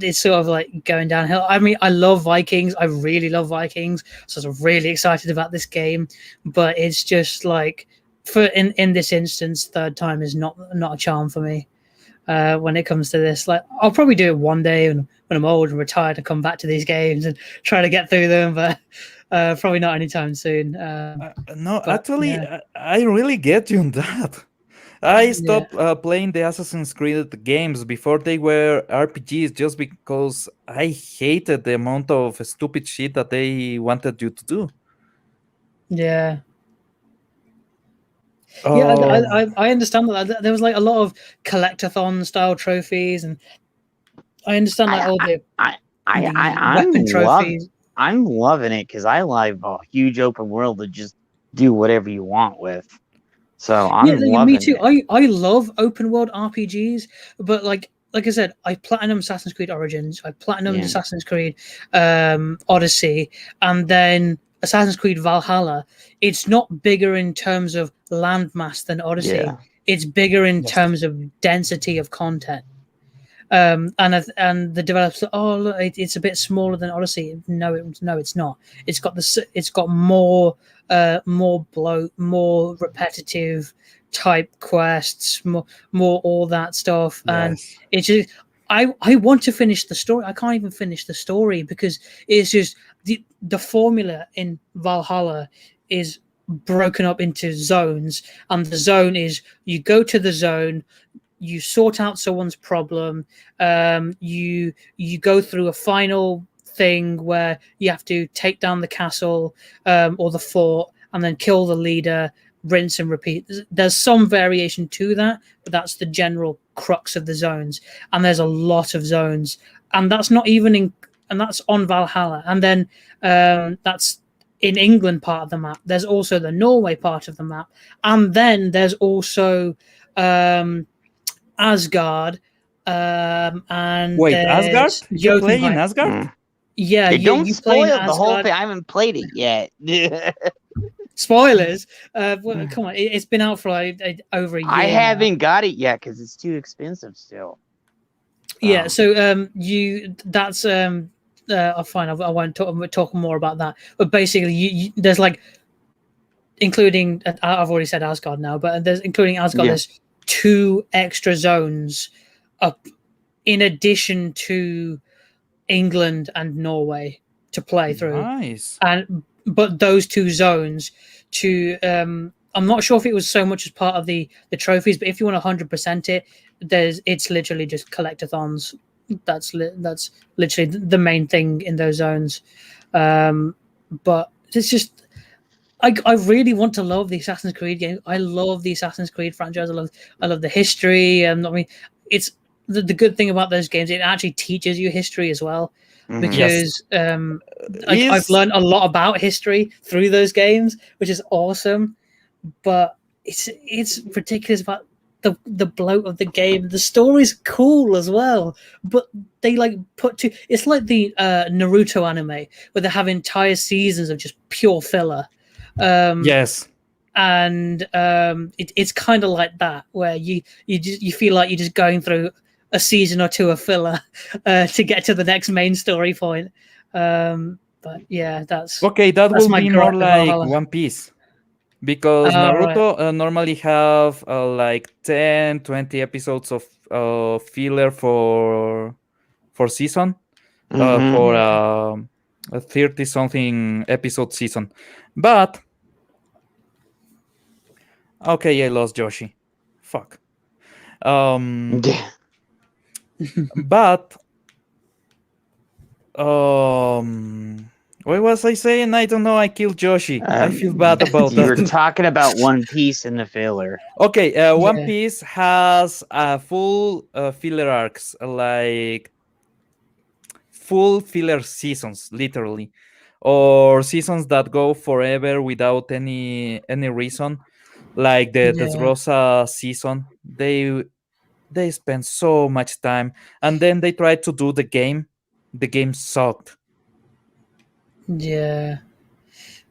it's sort of like going downhill. I mean, I love Vikings. I really love Vikings, so I'm really excited about this game. But it's just like for in this instance, third time is not a charm for me. When it comes to this, like I'll probably do it one day when I'm old and retired and come back to these games and try to get through them, but probably not anytime soon. No, But actually, yeah, I really get you on that. I yeah, stopped playing the Assassin's Creed games before they were RPGs just because I hated the amount of stupid shit that they wanted you to do. yeah. Yeah, Oh, I understand that. There was like a lot of collectathon style trophies, and I understand like I all I I the I'm weapon trophies. I'm loving it because I like a huge open world to just do whatever you want with. So Yeah, I'm like, me loving too. it. I love open world RPGs, but like like I said, I platinum Assassin's Creed Origins, I platinum Yeah. Assassin's Creed Odyssey, and then Assassin's Creed Valhalla. It's not bigger in terms of landmass than Odyssey. Yeah. It's bigger in Yes. terms of density of content. And the developers, oh look, it's a bit smaller than Odyssey. No, it's not. It's got more more repetitive type quests, more all that stuff, and Yes. it's just I want to finish the story. I can't even finish the story because it's just the formula in Valhalla is broken up into zones, and the zone is you go to the zone, you sort out someone's problem, you go through a final thing where you have to take down the castle or the fort and then kill the leader, rinse and repeat. There's some variation to that, but that's the general crux of the zones, and there's a lot of zones, and that's not even in, and that's on Valhalla, and then that's in England part of the map. There's also the Norway part of the map, and then there's also Asgard, and Wait, Asgard? there's You play in Jotunheim. Asgard? Yeah, Hey, don't you play in spoil the whole Asgard. thing. I haven't played it yet. Spoilers. Well, come on, it's been out for over a year. I now. haven't got it yet because it's too expensive still. Yeah, so that's fine. I won't talk more about that. But basically, there's like, including I've already said Asgard now, but there's including Asgard. Yeah. There's 2 extra zones up in addition to England and Norway to play through. Nice. But those 2 zones to I'm not sure if it was so much as part of the trophies, but if you want 100% it, it's literally just collectathons. That's literally the main thing in those zones. But it's just I really want to love the Assassin's Creed game. I love the Assassin's Creed franchise. I love the history, and I mean, it's the good thing about those games. It actually teaches you history as well, because I've learned a lot about history through those games, which is awesome. But it's ridiculous about the bloat of the game. The story's cool as well, but they like it's like the Naruto anime where they have entire seasons of just pure filler. Yes. And it's kind of like that, where you feel like you're just going through a season or 2 of filler to get to the next main story point. But yeah, that's okay. That will be more like Valhalla. One Piece, because Naruto normally have like 10-20 episodes of filler for season, for a 30-something episode season. But okay, I lost Yoshi. Fuck. But what was I saying? I don't know. I killed Yoshi. I feel bad about You were that. talking about One Piece and the filler. Okay, One Piece has full filler arcs, like full filler seasons, literally, or seasons that go forever without any reason, like the Dressrosa season. They spend so much time, and then they tried to do the game. The game sucked. Yeah.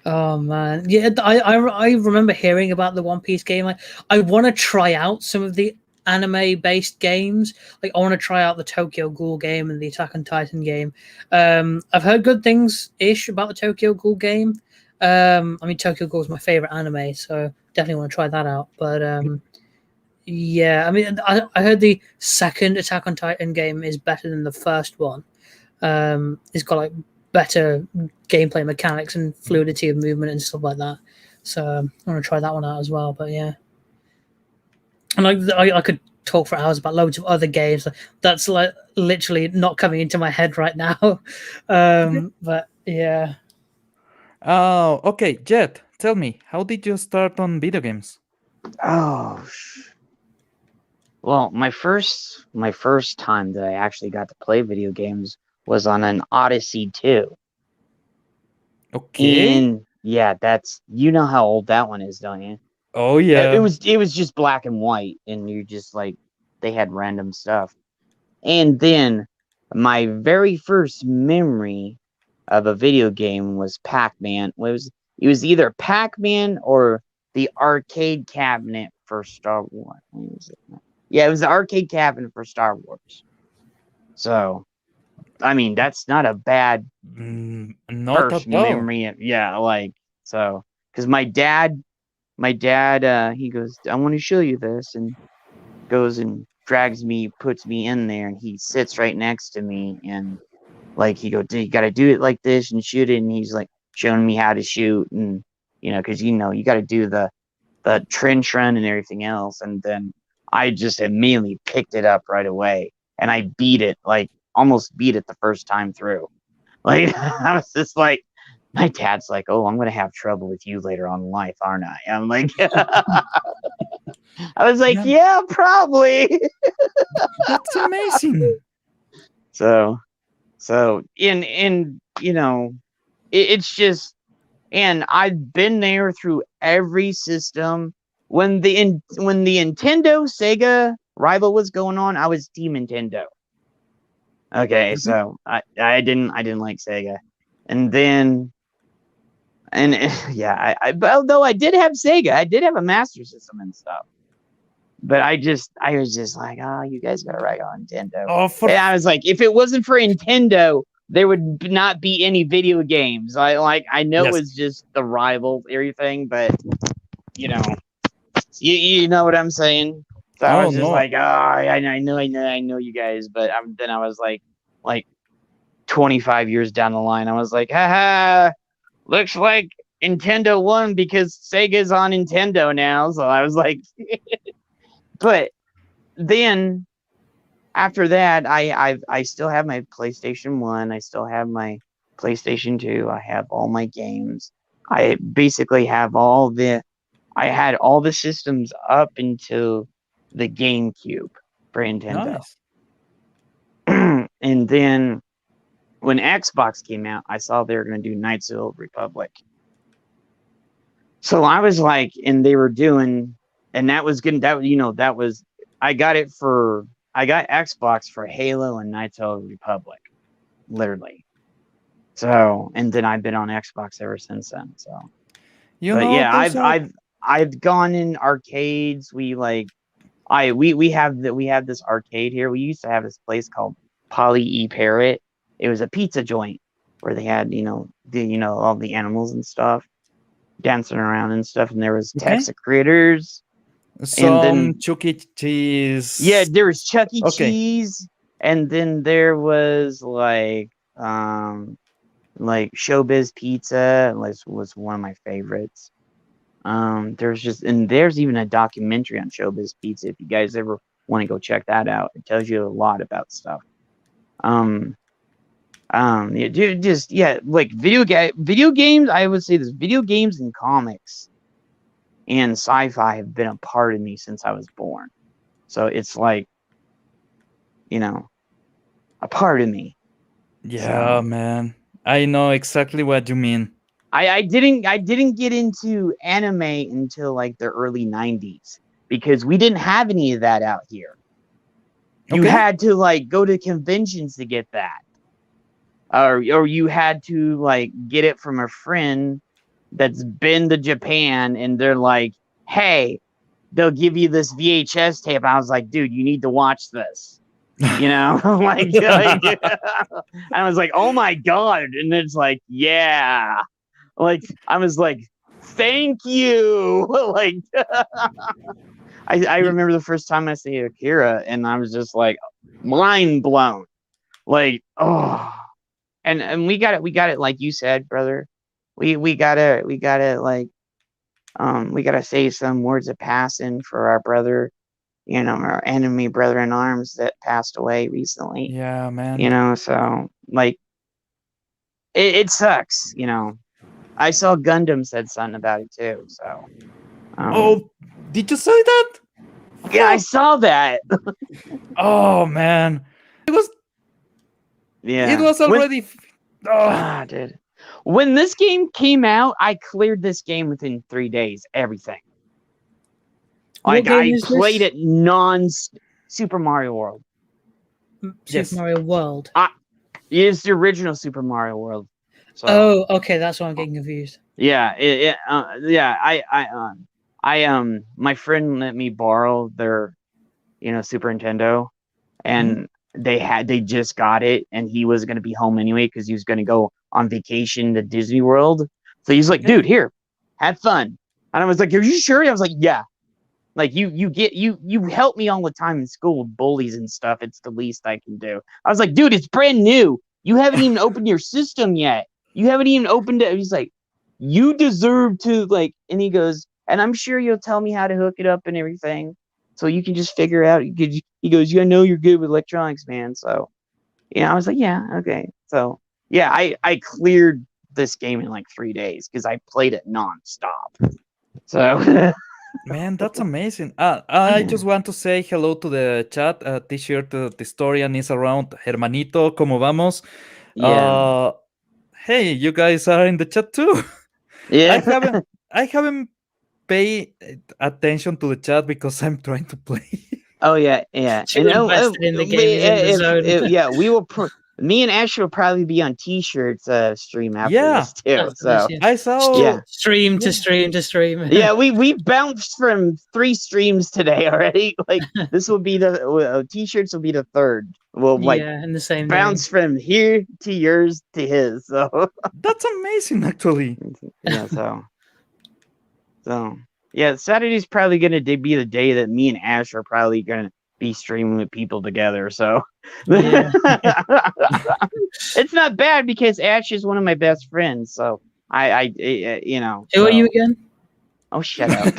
Oh man, yeah. I remember hearing about the One Piece game. I want to try out some of the anime-based games. Like I want to try out the Tokyo Ghoul game and the Attack on Titan game. I've heard good things about the Tokyo Ghoul game. I mean, Tokyo Ghoul is my favorite anime, so definitely want to try that out. But yeah, I mean, I heard the second Attack on Titan game is better than the first one. It's got like better gameplay mechanics and fluidity of movement and stuff like that. So I want to try that one out as well. But yeah, and I could talk for hours about loads of other games. That's like literally not coming into my head right now. But yeah. Oh, okay, Jet. Tell me, how did you start on video games? Oh, well, my first time that I actually got to play video games was on an Odyssey 2. Okay. And yeah, that's, you know how old that one is, don't you? Oh yeah. It was just black and white, and you're just like, they had random stuff. And then my very first memory of a video game was Pac-Man. It was either Pac-Man or the arcade cabinet for Star Wars. Yeah, it was the arcade cabinet for Star Wars. So, I mean, that's not a bad Not first at all. memory. Yeah, like, so, because my dad, he goes, I want to show you this, and goes and drags me, puts me in there, and he sits right next to me, and like he goes, you got to do it like this and shoot it, and he's like showing me how to shoot, and because you got to do the trench run and everything else, and then I just immediately picked it up right away, and I beat it, like almost beat it the first time through. Like I was just like, my dad's like, oh, I'm gonna have trouble with you later on in life, aren't I? I'm like, I was like, yeah, probably. That's amazing. So in it's just, and I've been there through every system. When the Nintendo Sega rival was going on, I was Team Nintendo. Okay, so I didn't like Sega, and then yeah, but although I did have Sega, I did have a Master System and stuff. But I was just like, oh, you guys got to write on Nintendo. And I was like, if it wasn't for Nintendo, there would not be any video games. I know it was just the rival everything, but you know what I'm saying. So I was just like, oh, I know you guys, but then I was like 25 years down the line, I was like, haha, looks like Nintendo won because Sega's on Nintendo now. So I was like. But then after that, I still have my PlayStation 1. I still have my PlayStation 2. I have all my games. I basically have I had all the systems up until the GameCube for Nintendo. Nice. And then when Xbox came out, I saw they were going to do Knights of the Old Republic. So I was like, and they were doing... And that was good. I got Xbox for Halo and Knights of the Republic, literally. So, and then I've been on Xbox ever since then. So, I've gone in arcades. We have this arcade here. We used to have this place called Polly E Parrot. It was a pizza joint where they had all the animals and stuff dancing around and stuff, and there was Texas Critters. Some Chuck E. Cheese. Yeah, there was Chuck E. Cheese, and then there was like Showbiz Pizza was one of my favorites. There's even a documentary on Showbiz Pizza if you guys ever want to go check that out. It tells you a lot about stuff. Like video games. I would say this: video games and comics and sci-fi have been a part of me since I was born. So it's like, a part of me. Yeah, so, man. I know exactly what you mean. I didn't get into anime until like the early 90s because we didn't have any of that out here. You had to like go to conventions to get that. Or you had to like get it from a friend that's been to Japan, and they're like, hey, they'll give you this VHS tape. I was like, dude, you need to watch this. Like I was like, oh my God. And it's like, yeah. Like, I was like, thank you. Like, I remember the first time I see Akira, and I was just like, mind blown. Like, oh. And we got it like you said, brother. We gotta say some words of passing for our brother, our enemy brother in arms that passed away recently. Yeah, man. So like it sucks, I saw Gundam said something about it too. So did you say that? Yeah, I saw that. Oh man. It was already dude. When this game came out, I cleared this game within 3 days. Everything. Like I played it Super Mario World. Yes. Mario World. It's the original Super Mario World. So, Oh, okay, that's why I'm getting confused. yeah, my friend let me borrow their, Super Nintendo, and they just got it, and he was gonna be home anyway because he was gonna go on vacation to Disney World. So he's like, dude, here, have fun. And I was like, are you sure? I was like, yeah. Like you help me all the time in school with bullies and stuff. It's the least I can do. I was like, dude, it's brand new. You haven't even opened your system yet. You haven't even opened it. He's like, you deserve to and he goes, and I'm sure you'll tell me how to hook it up and everything, so you can just figure out. He goes, yeah, I know you're good with electronics, man. So, I was like, yeah, okay. So, yeah, I cleared this game in like 3 days because I played it nonstop. So. Man, that's amazing. I just want to say hello to the chat. T-shirt, the historian is around. Hermanito, ¿cómo vamos? Yeah. Hey, you guys are in the chat too. Yeah. I haven't paid attention to the chat because I'm trying to play. Oh yeah. Too invested in the game, he's in the zone. Yeah, we will. Me and Ash will probably be on T-shirts stream after this too. After So this, I saw stream to stream to stream. yeah, we bounced from 3 streams today already. Like this will be the T-shirts will be the third. We'll in the same bounce from here to yours to his. So that's amazing, actually. Yeah. So yeah, Saturday's probably gonna be the day that me and Ash are probably gonna be streaming with people together. So Yeah. it's not bad because Ash is one of my best friends. So I Who are you again? Oh, shut up.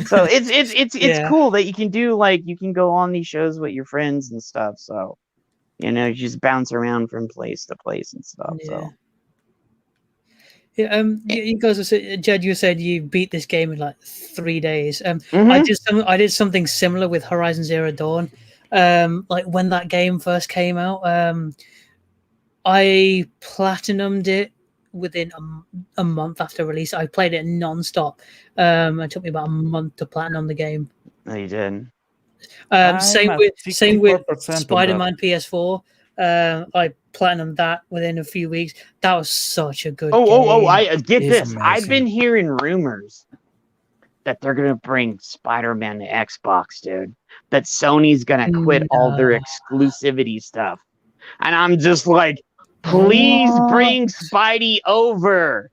So it's cool that you can do you can go on these shows with your friends and stuff. So you just bounce around from place to place and stuff. Yeah. So yeah, you guys Jed, you said you beat this game in like 3 days. Mhm. I did something similar with Horizon Zero Dawn. Like when that game first came out, I platinumed it within a month after release. I played it non-stop. It took me about a month to platinum the game. No, you did. Same at with 64% on Spider-Man PS4. I platinumed that within a few weeks. That was such a good game. I get It's this. amazing. I've been hearing rumors that they're gonna bring Spider-Man to Xbox, dude. That Sony's gonna quit all their exclusivity stuff. And I'm just like, please bring Spidey over.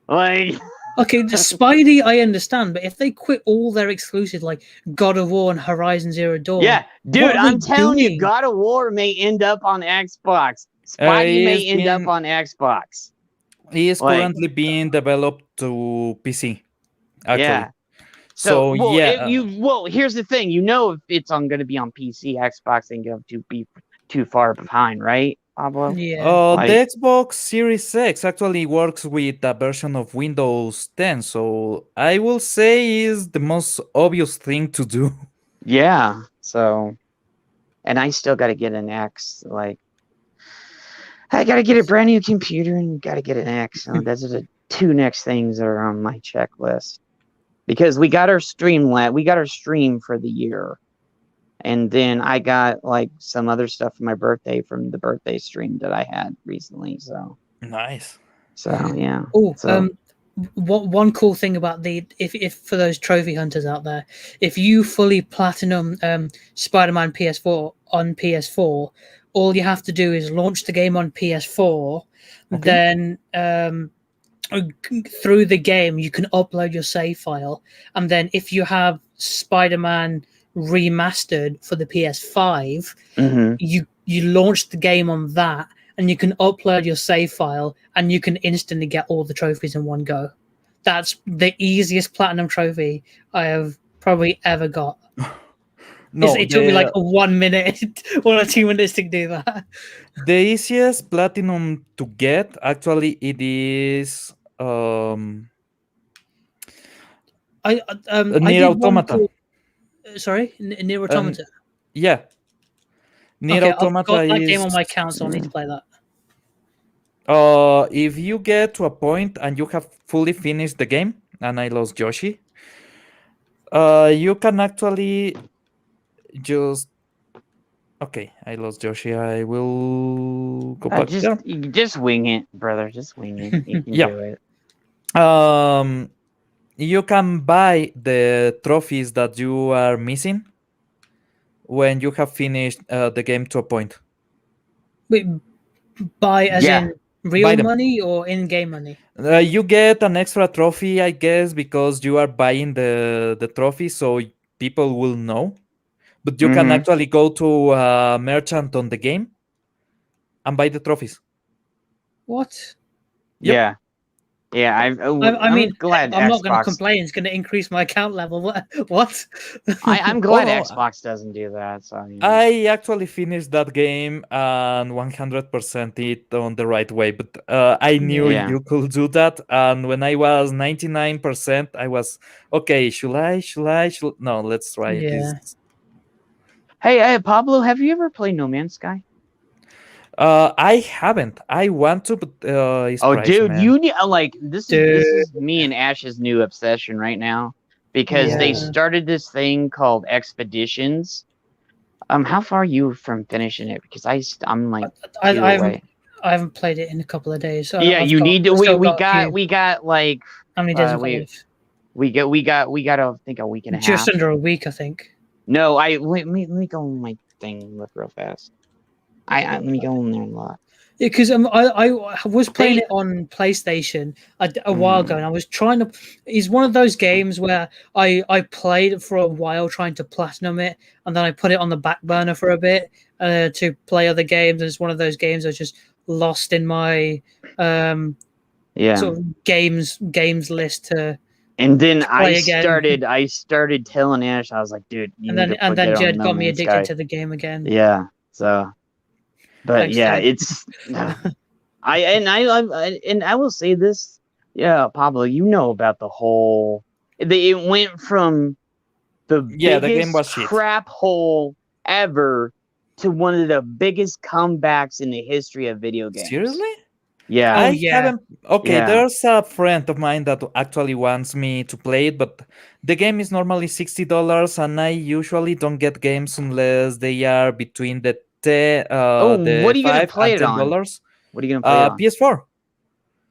Like Okay, the Spidey, I understand, but if they quit all their exclusives like God of War and Horizon Zero Dawn, yeah, dude, what are I'm they telling you, doing? God of War may end up on Xbox. Spidey may end up on Xbox. He is currently being developed to PC. Actually. Yeah. So yeah. Here's the thing. If it's going to be on PC, Xbox ain't going to be too far behind, right, Pablo? Yeah. The Xbox Series X actually works with a version of Windows 10, so I will say is the most obvious thing to do. Yeah. So, and I still got to get an X. Like, I got to get a brand new computer and got to get an X. So those are the 2 next things that are on my checklist. Because we got our stream for the year. And then I got some other stuff for my birthday from the birthday stream that I had recently. So nice. So yeah. Oh, So one cool thing about if for those trophy hunters out there, if you fully platinum Spider-Man PS4 on PS4, all you have to do is launch the game on PS4, then through the game you can upload your save file, and then if you have Spider-Man remastered for the PS5, you launch the game on that, and you can upload your save file, and you can instantly get all the trophies in one go. That's the easiest platinum trophy I have probably ever got. It took me like 1 minute or 2 minutes to do that. The easiest platinum to get, actually, it is Nier Automata. Sorry, Nier Automata. Yeah. Nier Automata I've got that game on my account, so I need to play that. If you get to a point and you have fully finished the game, and I lost Yoshi, you can actually just okay. I lost Yoshi. I will go back there. Just wing it, brother. Just wing it. You can Yeah. do it. You can buy the trophies that you are missing when you have finished the game to a point. Wait, buy as Yeah. in real Buy them. money or in-game money? You get an extra trophy, I guess, because you are buying the trophy, so people will know. But you can actually go to a merchant on the game and buy the trophies. What? Yep. Yeah. Yeah, I mean, glad I'm not going to Xbox. complain. It's going to increase my account level. What? I'm glad no. Xbox doesn't do that. So I actually finished that game and 100% it on the right way, but I knew Yeah. you could do that. And when I was 99%, I was okay. Should I? No, let's try Yeah. this. Hey, Pablo, have you ever played No Man's Sky? I haven't. I want to, but it's pricey, dude, man. you need this is me and Ash's new obsession right now because they Yeah. started this thing called Expeditions. How far are you from finishing it? Because I'm like I haven't played it in a couple of days. So yeah, you need to. We got like how many days have I left? we got I think a week and a half. Just under a week, I think. No, let me go on my thing real fast. Let me go in there and look. Yeah, because I was playing it on PlayStation a while ago, and I was trying to. It's one of those games where I played it for a while, trying to platinum it, and then I put it on the back burner for a bit to play other games. And it's one of those games I was just lost in my sort of games list to. And then I again. started telling Ash, I was like, dude, and then Jed got me addicted to the game again. Yeah, so. But Thanks, yeah, Jed. it's I will say this, yeah, Pablo, you know about the whole. It went from the biggest crap hole ever to one of the biggest comebacks in the history of video games. Seriously? Yeah. I haven't. Okay, there's a friend of mine that actually wants me to play it, but the game is normally $60, and I usually don't get games unless they are between the what are you gonna play it on? $10. What are you gonna play it on? PS4.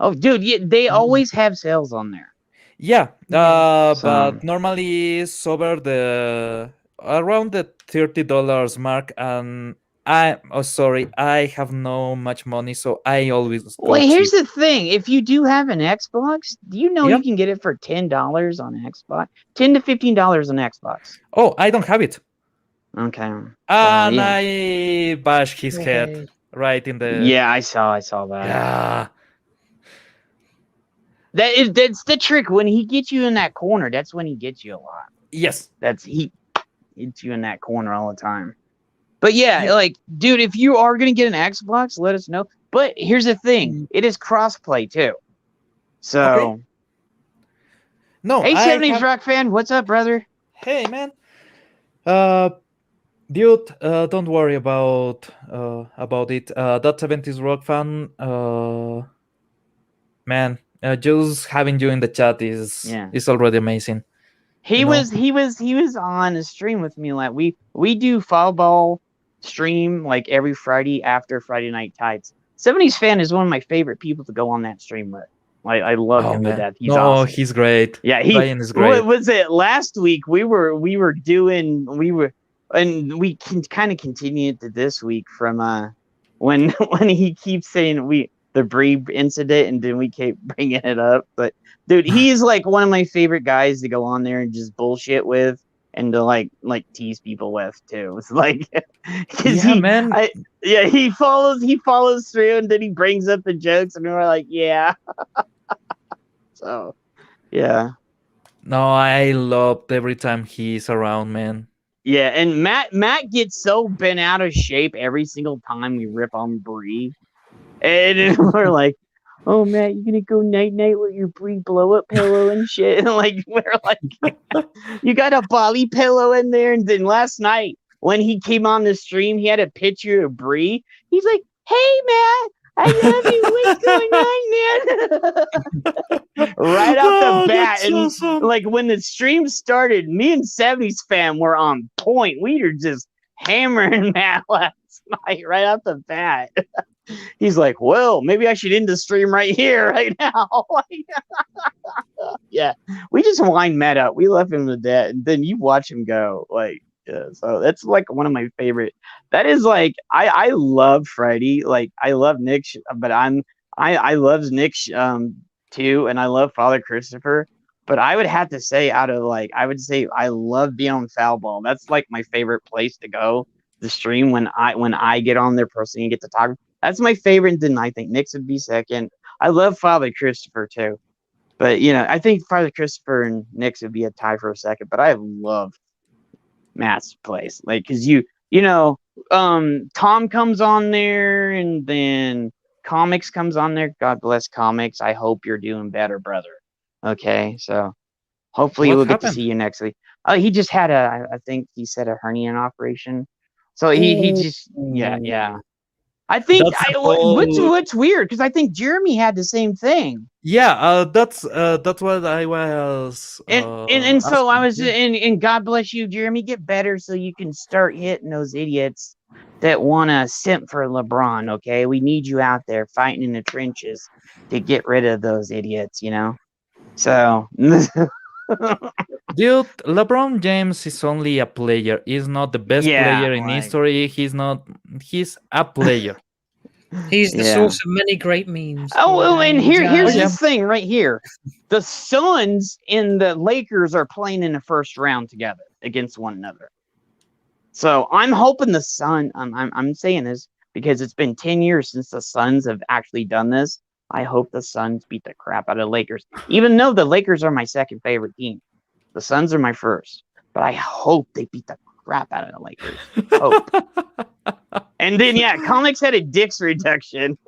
Oh, dude, they always have sales on there. Yeah, but normally it's over around the $30 mark, and I have no much money, so I always go here's the thing: if you do have an Xbox, do you know you can get it for $10 on Xbox, $10 to $15 on Xbox? Oh, I don't have it. Okay. And I bashed his head right in the. Yeah, I saw that. Yeah. That's the trick. When he gets you in that corner, that's when he gets you a lot. Yes. He gets you in that corner all the time. But yeah, like, dude, if you are gonna get an Xbox, let us know. But here's the thing: it is crossplay too. So. No. Hey, 70s Rock fan, what's up, brother? Hey, man. Dude, don't worry about it. That 70s Rock fan, man, just having you in the chat is already amazing. He was on a stream with me. Like we do Fall Ball stream like every Friday after Friday Night Tights. 70s fan is one of my favorite people to go on that stream with. I love him to death. He's awesome. He's great. Yeah, Ryan is great. What was it last week? We can kind of continue it to this week from when he keeps saying the Bree incident, and then we keep bringing it up. But dude, he's like one of my favorite guys to go on there and just bullshit with, and to like tease people with too. It's like, because he follows through, and then he brings up the jokes, and we're like, yeah. So, yeah. No, I loved every time he's around, man. Yeah, and Matt gets so bent out of shape every single time we rip on Bree. And we're like, oh, Matt, you gonna go night-night with your Bree blow-up pillow and shit? And like, we're like, you got a Bali pillow in there? And then last night, when he came on the stream, he had a picture of Bree. He's like, hey, Matt, I love you. What's going on, man? Right off the bat. That's And awesome. like when the stream started, me and 70s fam were on point. We were just hammering Matt last night right off the bat. He's like, well, maybe I should end the stream right here, right now. Yeah, we just wind Matt up. We left him to death, and then you watch him go. Like, yeah, so that's like one of my favorite. That is like I love Freddie. Like I love Nick, but I love Nick too, and I love Father Christopher. But I would have to say, out of like, I would say I love being on Foul Ball. That's like my favorite place to go. The stream when I get on there personally and get to talk. That's my favorite. Then I think Nick's would be second. I love Father Christopher too. But I think Father Christopher and Nick's would be a tie for a second. But I love Matt's place, like, because Tom comes on there, and then Comics comes on there. God bless Comics. I hope you're doing better, brother. Okay, so hopefully What we'll get happened? to see you next week. He just had I think he said a hernia operation. So he just yeah. I think That's all. what's weird, because I think Jeremy had the same thing. Yeah, that's what I was. And so I was, asking. and God bless you, Jeremy, get better so you can start hitting those idiots that want to simp for LeBron. Okay, we need you out there fighting in the trenches to get rid of those idiots. So. Dude, LeBron James is only a player. He's not the best player in history. He's not. He's a player. He's the source of many great memes. Oh, and here's this thing right here. The Suns and the Lakers are playing in the first round together against one another. So I'm hoping the Sun. I'm saying this because it's been 10 years since the Suns have actually done this. I hope the Suns beat the crap out of the Lakers, even though the Lakers are my second favorite team. The Suns are my first, but I hope they beat the crap out of the Lakers. Hope. And then Comics had a Dick's reduction.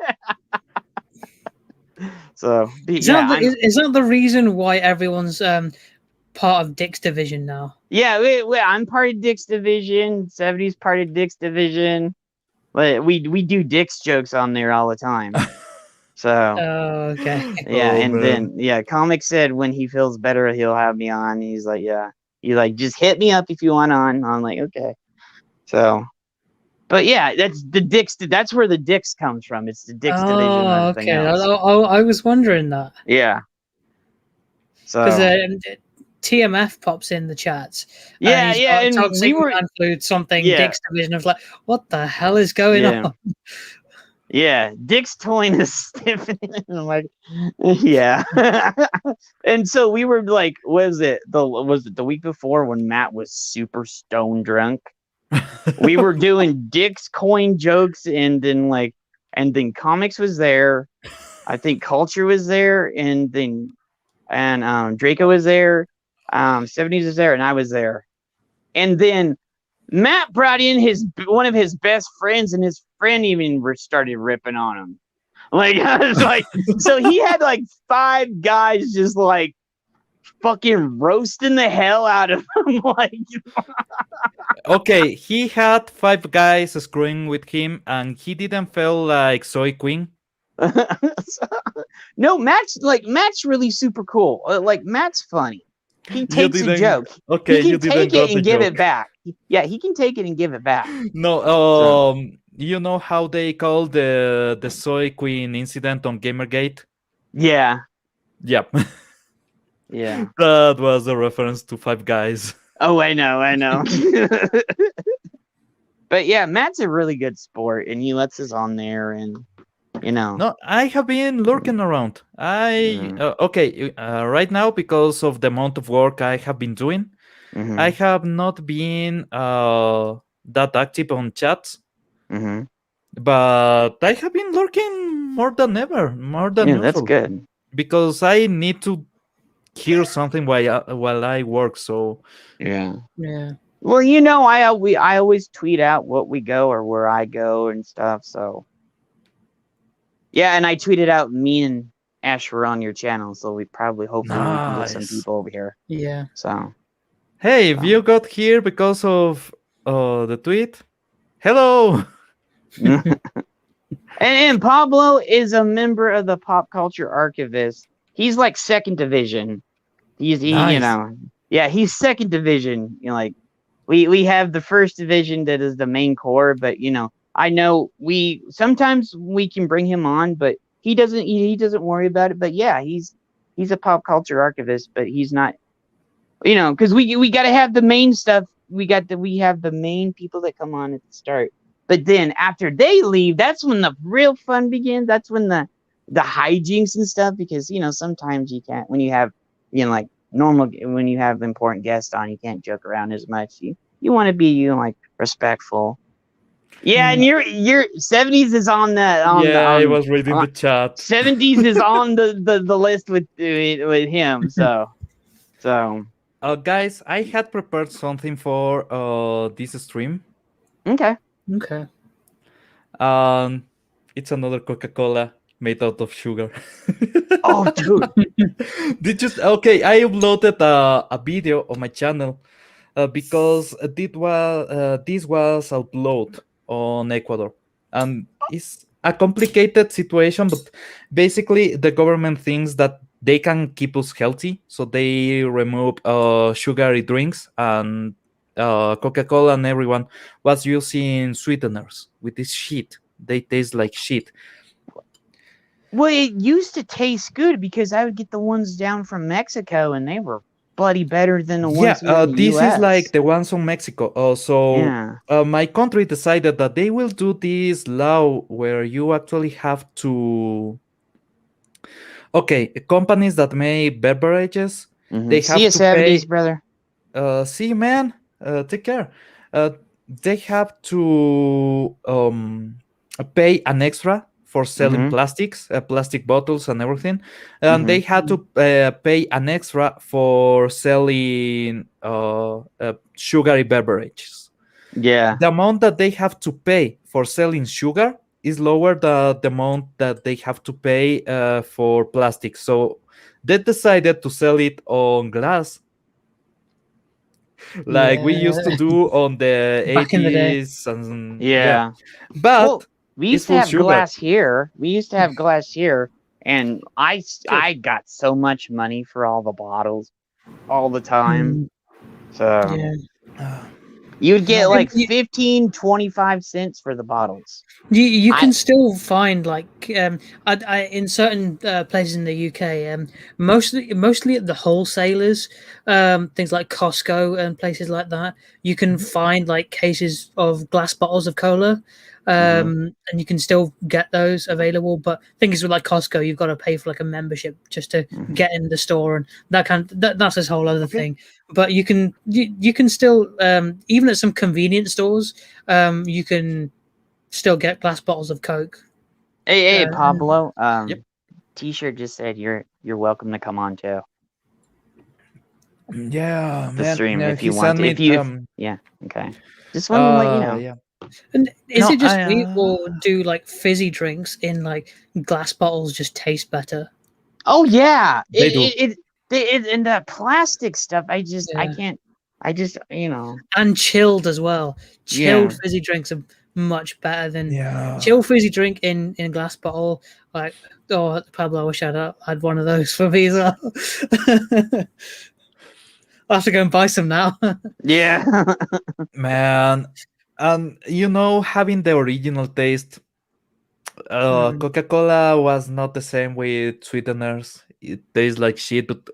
So is that the reason why everyone's part of Dick's division now? Yeah, I'm part of Dick's division. 70's part of Dick's division. But we do Dick's jokes on there all the time. So okay. Yeah, then Comic said when he feels better he'll have me on. He's like, he's like, just hit me up if you want on. I'm like, okay. So, but that's the Dick's. That's where the Dick's comes from. It's the Dick's division. And everything else. I was wondering that. Yeah. So because TMF pops in the chats. And we were include something Dick's division. I was like, what the hell is going on? Yeah, Dick's toying is stiffening. I'm like, yeah. And so we were like, was it the week before when Matt was super stone drunk? We were doing Dick's coin jokes, and then Comics was there. I think Culture was there, and Draco was there. 70s was there, and I was there. And then Matt brought in one of his best friends, and his friend even started ripping on him. Like, I was like, so he had like 5 guys just like fucking roasting the hell out of him. Like, okay, he had 5 guys screwing with him, and he didn't feel like Soy Queen. No, Matt's really super cool. Like, Matt's funny. He takes a joke. Okay, he can take it and give it back. Yeah, he can take it and give it back. No, you know how they call the Soy Queen incident on Gamergate? Yeah. Yep. Yeah. That was a reference to 5 guys. Oh, I know. But yeah, Matt's a really good sport, and he lets us on there, and No, I have been lurking around. Right now, because of the amount of work I have been doing, I have not been that active on chats. But I have been lurking more than ever, more than usual. That's good. Because I need to hear something while I work. So yeah. Well, I always tweet out what we go or where I go and stuff. So. Yeah, and I tweeted out me and Ash were on your channel, so hopefully we can get some people over here. Yeah. So. Hey, if you got here because of the tweet, hello. And Pablo is a member of the Pop Culture Archivist. He's like second division. He's Nice. he's second division. Like we have the first division that is the main core, but I know we sometimes we can bring him on, but he doesn't worry about it. But yeah, he's a pop culture archivist, but he's not, because we got to have the main stuff. We have the main people that come on at the start, but then after they leave, that's when the real fun begins. That's when the hijinks and stuff, because sometimes you can't, when you have like normal, when you have important guests on, you can't joke around as much. You want to be like respectful. Yeah, and your 70s is on I was reading the chat. 70s is on the list with him. So guys, I had prepared something for this stream. okay. It's another Coca-Cola made out of sugar. Oh, dude. I uploaded a video on my channel because this was uploaded on Ecuador, and it's a complicated situation, but basically the government thinks that they can keep us healthy, so they remove sugary drinks, and Coca-Cola and everyone was using sweeteners with this shit. They taste like shit. Well, it used to taste good because I would get the ones down from Mexico, and they were bloody better than the ones here in the this US. is like the ones from Mexico. My country decided that they will do this law where you actually have to. Okay, companies that make beverages, they have see you to 70s, pay. brother. See you, man. Take care. They have to pay an extra for selling plastics, plastic bottles and everything, and they had to pay an extra for selling sugary beverages. Yeah. The amount that they have to pay for selling sugar is lower than the amount that they have to pay for plastic. So they decided to sell it on glass, like we used to do on the Back in the day. 80s. And Yeah. but we used to have glass here. And I got so much money for all the bottles all the time. So you'd get like 15, 25 cents for the bottles. You can still find like in certain places in the UK, mostly at the wholesalers, things like Costco and places like that. You can find like cases of glass bottles of cola, and you can still get those available. But things with like Costco, you've got to pay for like a membership just to get in the store, and that's this whole other thing. But you can still even at some convenience stores, you can still get glass bottles of Coke. Hey, Pablo. T-shirt just said you're welcome to come on too. Yeah, the man. stream No, if you want. Yeah, okay. Just wanted to let you know. Yeah. And is it just me, or do like fizzy drinks in like glass bottles just taste better? Oh yeah, They do. It and the plastic stuff. I can't. And chilled as well. Chilled fizzy drinks are much better than chilled fizzy drink in a glass bottle. Like, oh, Pablo, I wish I'd had one of those for me as well. I'll have to go and buy some now. Yeah. Man, and having the original taste, Coca-Cola was not the same with sweeteners. It tastes like shit. But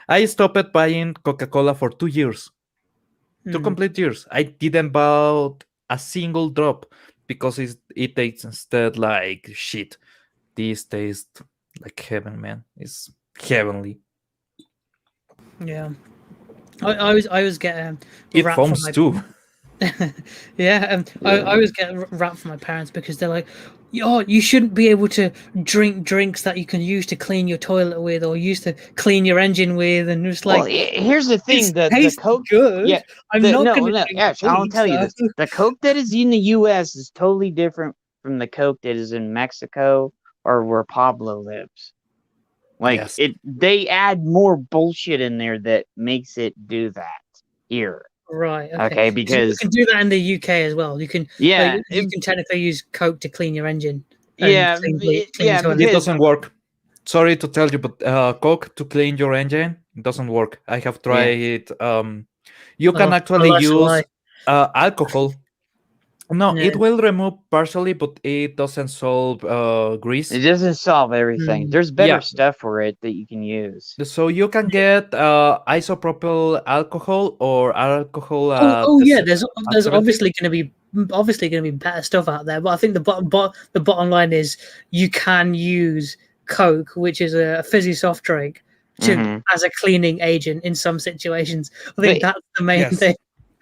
I stopped buying Coca-Cola for 2 years. 2 complete years. I didn't buy a single drop because it tastes instead like shit. This tastes like heaven, man. It's heavenly. Yeah, I always get it foams too. Yeah, I always get rap from my parents because they're like, "Oh, you shouldn't be able to drink drinks that you can use to clean your toilet with or use to clean your engine with," and just like, here's the thing: the Coke. Good. Yeah, I'll tell you this: the Coke that is in the U.S. is totally different from the Coke that is in Mexico or where Pablo lives. They add more bullshit in there that makes it do that here. Right. Okay, So you because can do that in the UK as well. You can yeah, you can technically use Coke to clean your engine and yeah, clean your toilet. It because doesn't work. Sorry to tell you, but Coke to clean your engine doesn't work. I have tried it. You can actually Unless use why? alcohol. No, Yeah. it will remove partially, but it doesn't solve grease. it doesn't solve everything. Mm. There's better Yeah, stuff for it that you can use. so you can get isopropyl alcohol or alcohol Oh yeah. at There's 70. obviously going to be better stuff out there, but I think the bottom line is you can use Coke, which is a fizzy soft drink, hmm as a cleaning agent in some situations. I But think that's the main Yes. thing.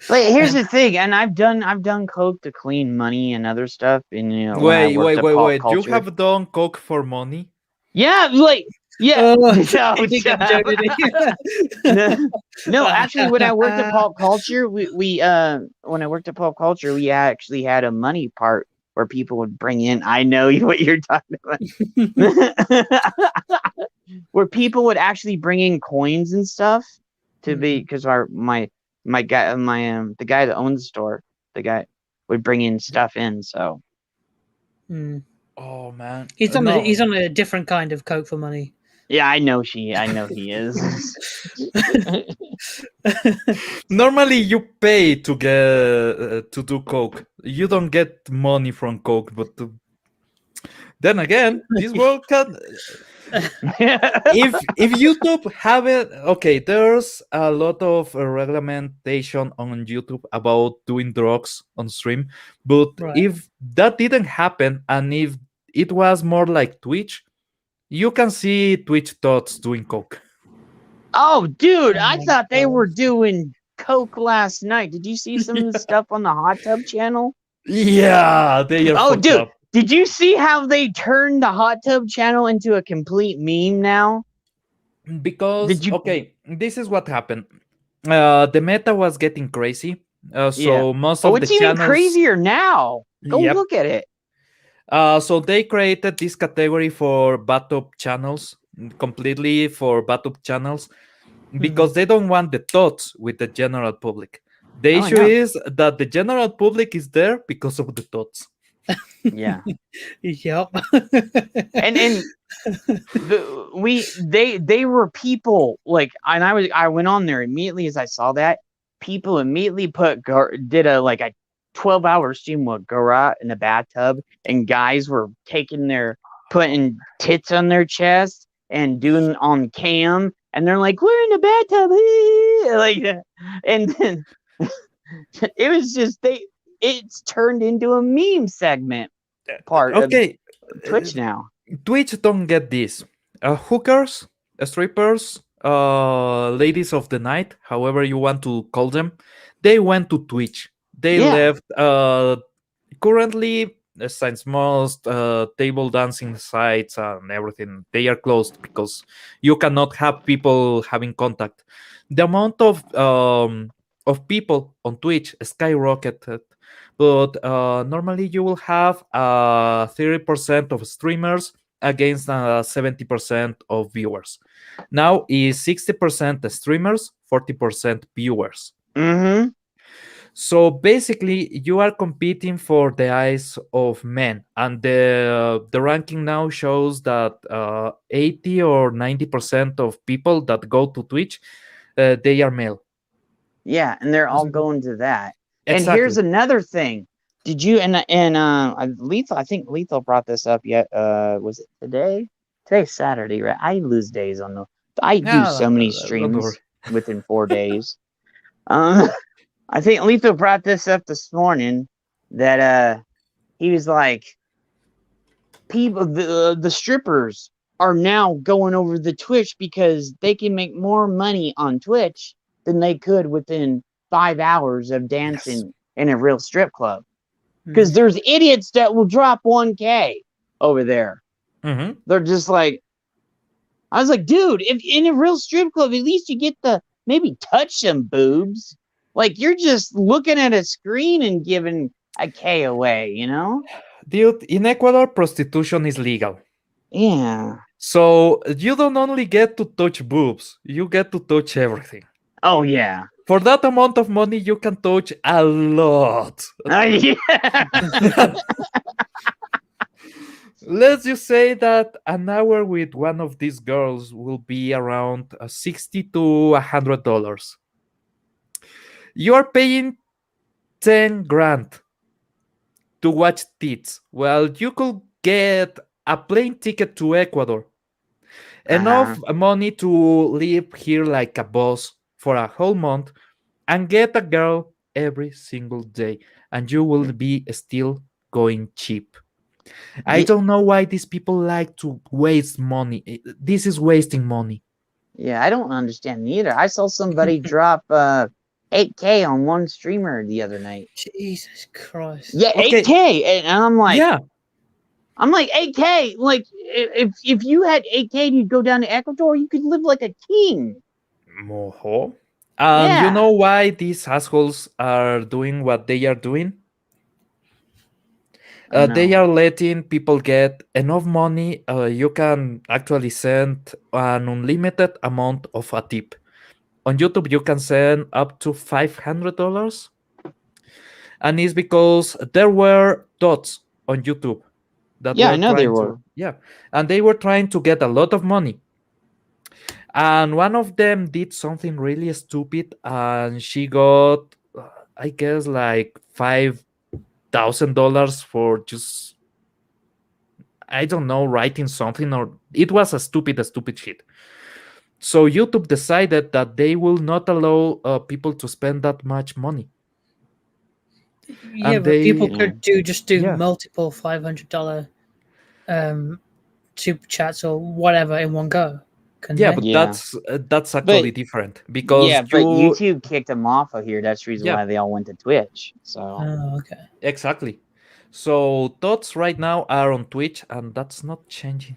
like, here's the thing, and I've done Coke to clean money and other stuff. And when I Wait, worked wait, at wait, pop wait. You culture, have done Coke for money? yeah, like yeah. Oh, No, he did get a joke, did he? no, actually, when I worked at pop culture, we when I worked at pop culture, we actually had a money part where people would bring in. I know what you're talking about. Where people would actually bring in coins and stuff to be because my guy the guy that owns the store, the guy would bring in stuff in. So Hmm. Oh man, He's no. on a different kind of Coke for money. yeah, I know he is. Normally, you pay to get to do Coke. You don't get money from Coke, but then again, this world can. If YouTube have it, okay, there's a lot of regulation on YouTube about doing drugs on stream, but Right. if that didn't happen and if it was more like Twitch, you can see Twitch thoughts doing Coke. Oh, dude, Oh I my thought they God. were doing Coke last night. Did you see some of the stuff on the Hot Tub channel? Yeah, they are Oh, fucked dude, up. did you see how they turned the Hot Tub channel into a complete meme now? Because Did you? okay, this is what happened. The meta was getting crazy, Yeah. so most Oh, of the it's even channels. crazier now. Go Yep. look at it. So they created this category for bathtub channels, completely for bathtub channels, because they don't want the thoughts with the general public. The Oh, I issue know. is that the general public is there because of the thoughts. Yeah. Yep. And they were people like, and I went on there immediately as I saw that. People immediately did a 12-hour stream with Garat in a bathtub, and guys were putting tits on their chest and doing on cam, and they're like, we're in the bathtub, like that. And then it was just it's turned into a meme segment part Okay, of Twitch now. Twitch don't get this. Hookers, strippers, ladies of the night, however you want to call them, they went to Twitch. They Yeah. left. Currently, since most table dancing sites and everything, they are closed because you cannot have people having contact. The amount of people on Twitch skyrocketed, but normally you will have 30% of streamers against 70% of viewers. Now is 60% streamers, 40% viewers. Mm-hmm. So basically, you are competing for the eyes of men, and the ranking now shows that 80 or 90% of people that go to Twitch, they are male. Yeah, and they're all going to that. And Exactly. here's another thing. Did you Lethal? I think Lethal brought this up yet. Was it today? Today's Saturday, right? I lose days on the. I do so many streams within 4 days. I think Lethal brought this up this morning that he was like, people the strippers are now going over the Twitch because they can make more money on Twitch than they could within 5 hours of dancing in a real strip club. Because there's idiots that will drop 1K over there. Mm-hmm. They're just like, I was like, dude, if in a real strip club, at least you get to maybe touch some boobs. Like, you're just looking at a screen and giving a K away, you know? Dude, in Ecuador, prostitution is legal. Yeah. So you don't only get to touch boobs, you get to touch everything. Oh, yeah. For that amount of money, you can touch a lot. Yeah. Let's just say that an hour with one of these girls will be around $60 to $100. You are paying 10 grand to watch tits. Well, you could get a plane ticket to Ecuador. Enough money to live here like a boss for a whole month and get a girl every single day. And you will be still going cheap. I don't know why these people like to waste money. This is wasting money. Yeah, I don't understand either. I saw somebody drop 8K on one streamer the other night. Jesus Christ. Yeah, Okay. 8K, and I'm like, Yeah. I'm like 8K. Like, if you had 8K and you'd go down to Ecuador, you could live like a king. Moho. And you Yeah. know why these assholes are doing what they are doing? They are letting people get enough money. You can actually send an unlimited amount of a tip. On YouTube, you can send up to $500. And it's because there were dots on YouTube that Yeah, were I know they trying were. to, yeah, and they were trying to get a lot of money. And one of them did something really stupid, and she got, I guess, like $5,000 for just, I don't know, writing something, or it was a stupid shit. So YouTube decided that they will not allow people to spend that much money. Yeah, And but people they, could just do yeah. multiple $500 super chats or whatever in one go. Yeah, They? but Yeah. that's actually different because yeah, but YouTube kicked them off of here. That's the reason Yeah. why they all went to Twitch. So Oh, okay. Exactly. So thoughts right now are on Twitch, and that's not changing.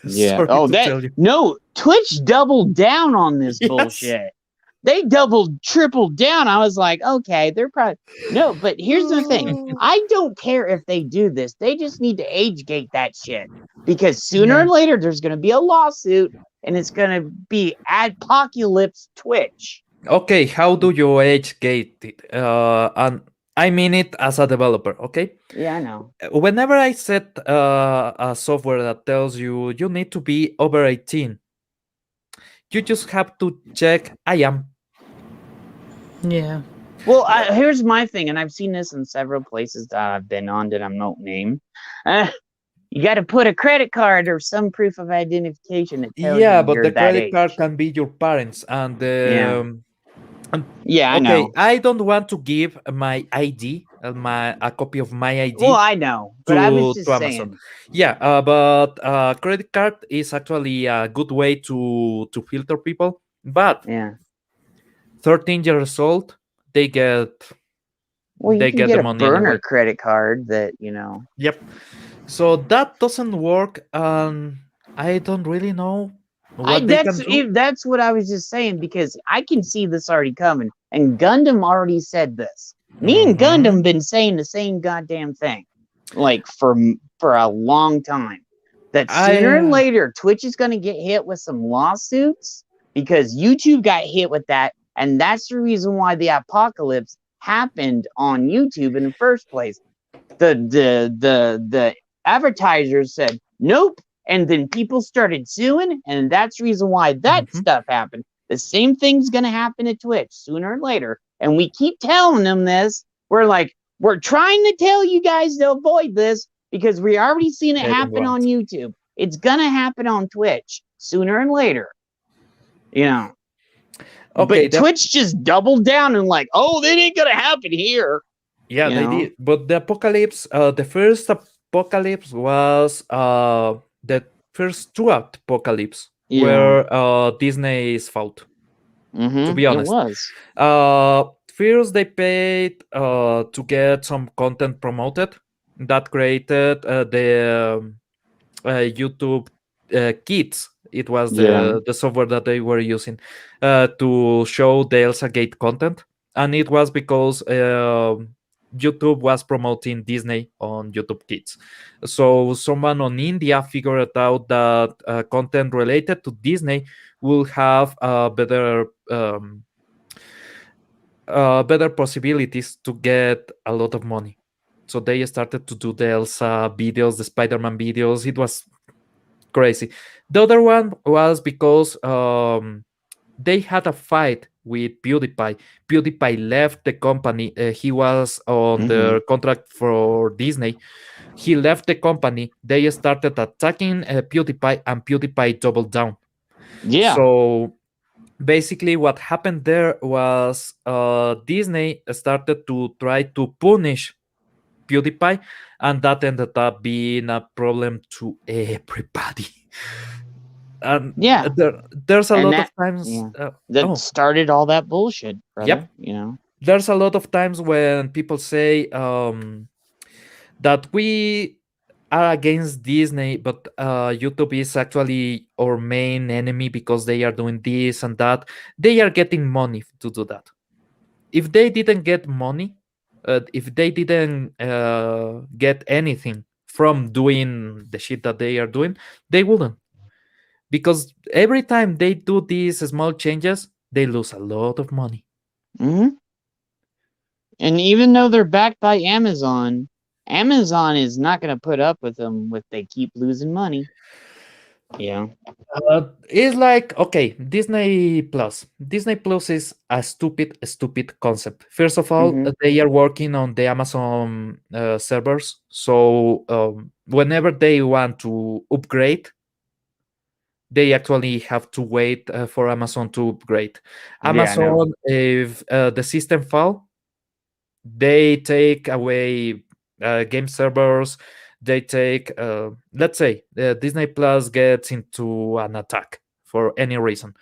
yeah. Sorry Oh, to that tell you. no, Twitch doubled down on this Yes. bullshit. They doubled, tripled down. I was like, okay, they're probably no, but here's the thing. I don't care if they do this. They just need to age gate that shit. Because sooner or later there's gonna be a lawsuit and it's gonna be Apocalypse Twitch. Okay, how do you age gate it? And I mean it as a developer, okay? Yeah, I know. Whenever I set a software that tells you you need to be over 18, you just have to check I am. Yeah. Well, here's my thing, and I've seen this in several places that I've been on that I'm not named. You got to put a credit card or some proof of identification that tells Yeah, you but you're the that credit age. card can be your parents, and Yeah, I okay, know. I don't want to give my ID, a copy of my ID. Well, I know, but I was just saying. Yeah, but credit card is actually a good way to filter people. But yeah, 13 years old, they get well, you can get get the a money burner anyway. credit card that you know. Yep. So that doesn't work, and I don't really know what they can do. That's what I was just saying because I can see this already coming, and Gundam already said this. Me and Gundam been saying the same goddamn thing, like for a long time. That sooner or later, Twitch is going to get hit with some lawsuits because YouTube got hit with that, and that's the reason why the apocalypse happened on YouTube in the first place. The advertisers said nope, and then people started suing, and that's the reason why that stuff happened. The same thing's going to happen at Twitch sooner or later, and we keep telling them this. We're trying to tell you guys to avoid this because we already seen it happen on YouTube. It's going to happen on Twitch sooner and later. You know. Okay, but Twitch just doubled down and like, oh, that ain't going to happen here. Yeah, they did. But the apocalypse, the first apocalypse was the first two apocalypse where Disney's fault. To be honest, it was. First they paid to get some content promoted that created the YouTube Kids. It was the software that they were using to show the Elsa Gate content, and it was because YouTube was promoting Disney on YouTube Kids. So someone on India figured out that content related to Disney will have a better better possibilities to get a lot of money. So they started to do the Elsa videos, the Spider-Man videos. It was crazy. The other one was because they had a fight with PewDiePie. PewDiePie left the company. He was on the contract for Disney. He left the company. They started attacking PewDiePie, and PewDiePie doubled down. Yeah. So basically, what happened there was Disney started to try to punish PewDiePie, and that ended up being a problem to everybody. And Yeah. there's a And lot that, of times. yeah, that started all that bullshit, brother. Yep. There's a lot of times when people say that we are against Disney, but YouTube is actually our main enemy because they are doing this and that. They are getting money to do that. If they didn't get money, if they didn't get anything from doing the shit that they are doing, they wouldn't. Because every time they do these small changes, they lose a lot of money. And even though they're backed by Amazon, Amazon is not going to put up with them if they keep losing money. Yeah. It's like, okay, Disney Plus. Disney Plus is a stupid concept. First of all, they are working on the Amazon servers. So whenever they want to upgrade, they actually have to wait for Amazon to upgrade. Amazon, if the system fall, they take away game servers. They take, let's say, Disney Plus gets into an attack for any reason,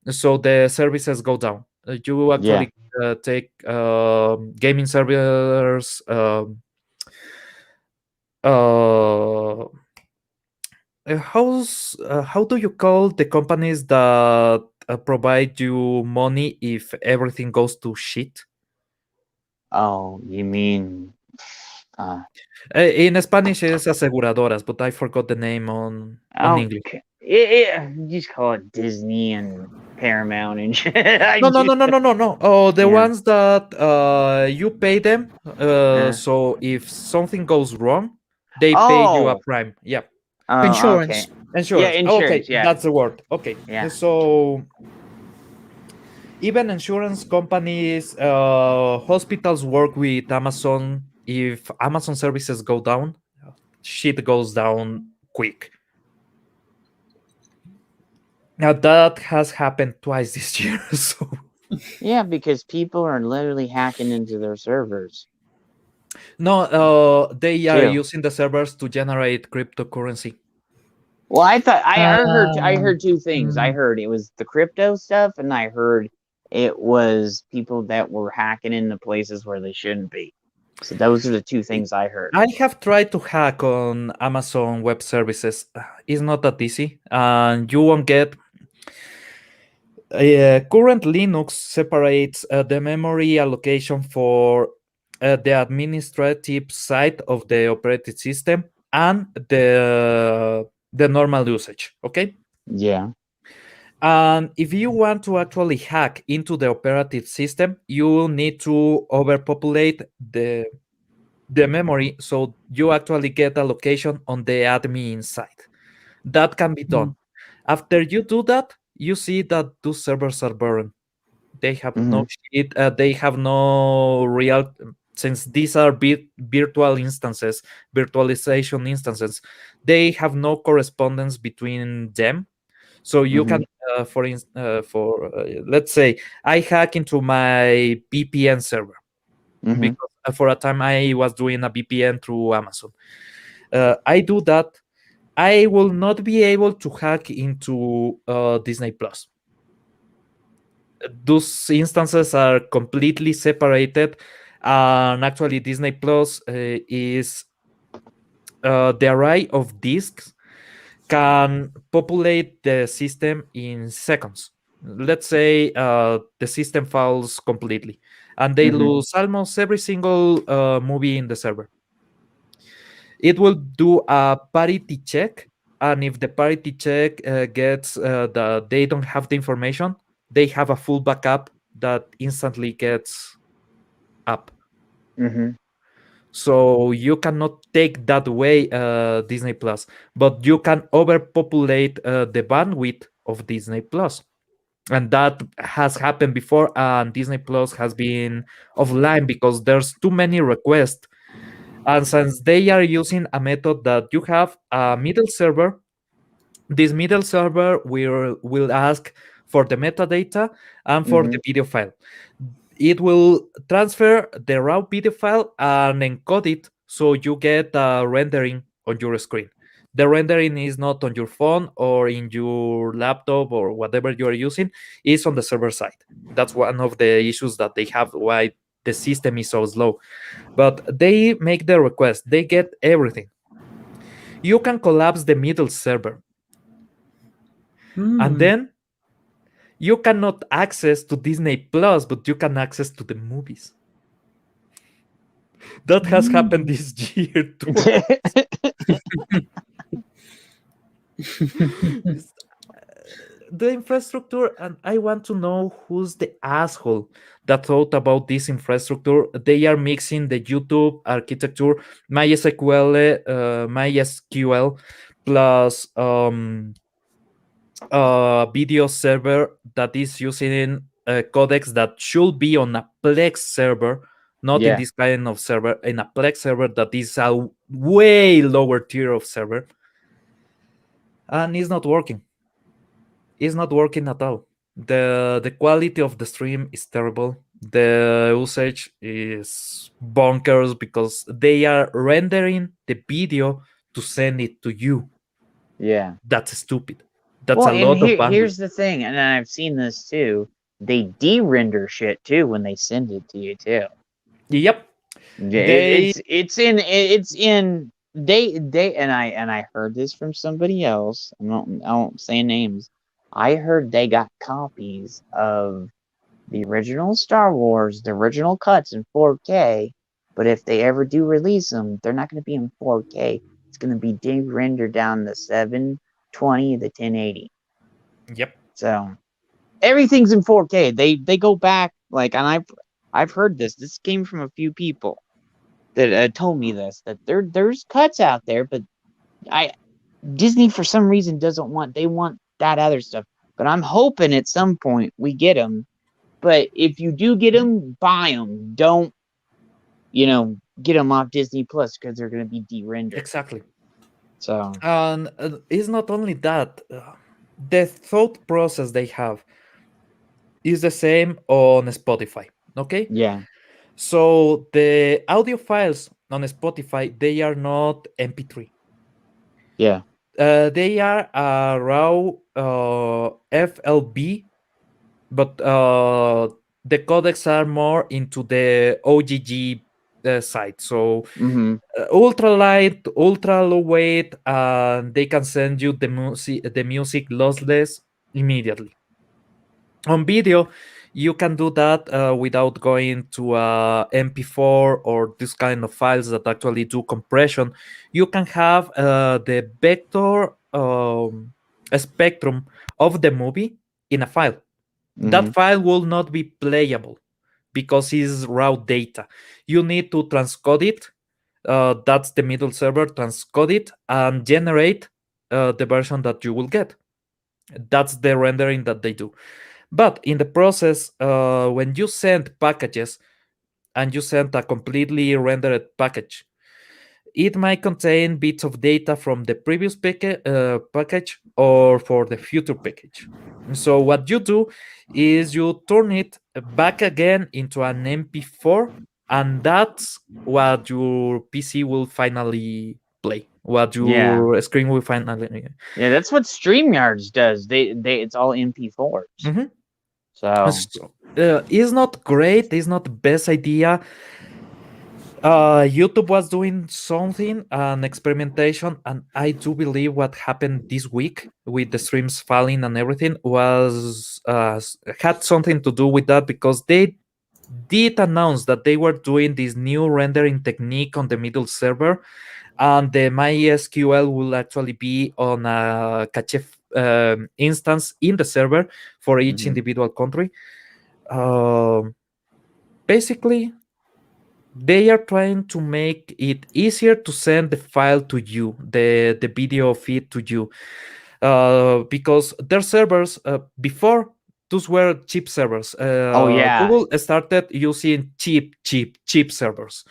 so the services go down. You actually take gaming servers. How do you call the companies that provide you money if everything goes to shit? Oh, you mean in Spanish is aseguradoras, but I forgot the name on English. You just call it Disney and Paramount and shit. No. Oh, the ones that you pay them. So if something goes wrong, they pay you a prime. Yeah. Insurance. Okay. Insurance. Yeah, insurance. Okay, that's the word. Okay. Yeah. So even insurance companies, hospitals work with Amazon. If Amazon services go down, shit goes down quick. Now that has happened twice this year. So yeah, because people are literally hacking into their servers. No, they are using the servers to generate cryptocurrency. Well, I thought I heard two things. I heard it was the crypto stuff, and I heard it was people that were hacking into places where they shouldn't be. So those are the two things I heard. I have tried to hack on Amazon Web Services. It's not that easy, and you won't get. Current Linux separates the memory allocation for the administrative side of the operating system and the normal usage. Okay. Yeah. And if you want to actually hack into the operative system, you need to overpopulate the memory, so you actually get allocation on the admin side. That can be done. After you do that, you see that those servers are burned. They have no shit. They have no real, since these are virtual instances, virtualization instances. They have no correspondence between them. So you can, let's say, I hack into my VPN server because for a time I was doing a VPN through Amazon. I do that. I will not be able to hack into Disney Plus. Those instances are completely separated, and actually Disney Plus is the array of disks can populate the system in seconds. Let's say the system falls completely and they lose almost every single movie in the server. It will do a parity check, and if the parity check gets that they don't have the information, they have a full backup that instantly gets up. Mm-hmm. So you cannot take that way Disney Plus, but you can overpopulate the bandwidth of Disney Plus. And that has happened before, and Disney Plus has been offline because there's too many requests. And since they are using a method that you have a middle server, this middle server will ask for the metadata and for Mm-hmm. the video file. It will transfer the raw video file and encode it so you get rendering on your screen. The rendering is not on your phone or in your laptop or whatever you are using, it's on the server side. That's one of the issues that they have, why the system is so slow. But they make the request, they get everything. You can collapse the middle server, and then you cannot access to Disney Plus, but you can access to the movies. That has happened this year too. The infrastructure, and I want to know who's the asshole that thought about this infrastructure. They are mixing the YouTube architecture, MySQL plus video server that is using codecs that should be on a Plex server, not in Yeah. this kind of server, in a Plex server that is a way lower tier of server, and it's not working. It's not working at all. The quality of the stream is terrible. The usage is bonkers because they are rendering the video to send it to you. Yeah. That's stupid. That's Well, a and lot of bandwidth. here's the thing, and I've seen this too. They de-render shit too when they send it to you too. Yep. Yeah, They it's in they and I heard this from somebody else. I won't say names. I heard they got copies of the original Star Wars, the original cuts in 4K. But if they ever do release them, they're not going to be in 4K. It's going to be de-rendered down to 720 to 1080. Yep. So everything's in 4K. They go back like, and I've heard this. This came from a few people that told me this, that there's cuts out there, but Disney for some reason they want that other stuff. But I'm hoping at some point we get them. But if you do get them, buy them. Don't get them off Disney Plus because they're going to be de-rendered. Exactly. So And it's not only that. The thought process they have is the same on Spotify. Okay. yeah. So the audio files on Spotify, they are not MP3. Yeah. They are raw FLB, but the codecs are more into the OGG side. So ultra light, ultra low weight, and they can send you the music lossless immediately. On video, you can do that without going to MP4 or this kind of files that actually do compression. You can have the vector spectrum of the movie in a file. That file will not be playable because it's raw data. You need to transcode it. That's the middle server, transcode it and generate the version that you will get. That's the rendering that they do. But in the process, when you send packages and you send a completely rendered package, it might contain bits of data from the previous package or for the future package. So what you do is you turn it back again into an MP4, and that's what your PC will finally play. What your screen will finally. Yeah, that's what StreamYards does. They it's all MP4s. Mm-hmm. So it's not great. It's not the best idea. YouTube was doing something, an experimentation, and I do believe what happened this week with the streams falling and everything was had something to do with that, because they did announce that they were doing this new rendering technique on the middle server, and the MySQL will actually be on a cache instance in the server for each individual country. Um, Basically, they are trying to make it easier to send the file to you, the video feed to you, because their servers before, those were cheap servers. Oh yeah. Google started using cheap servers.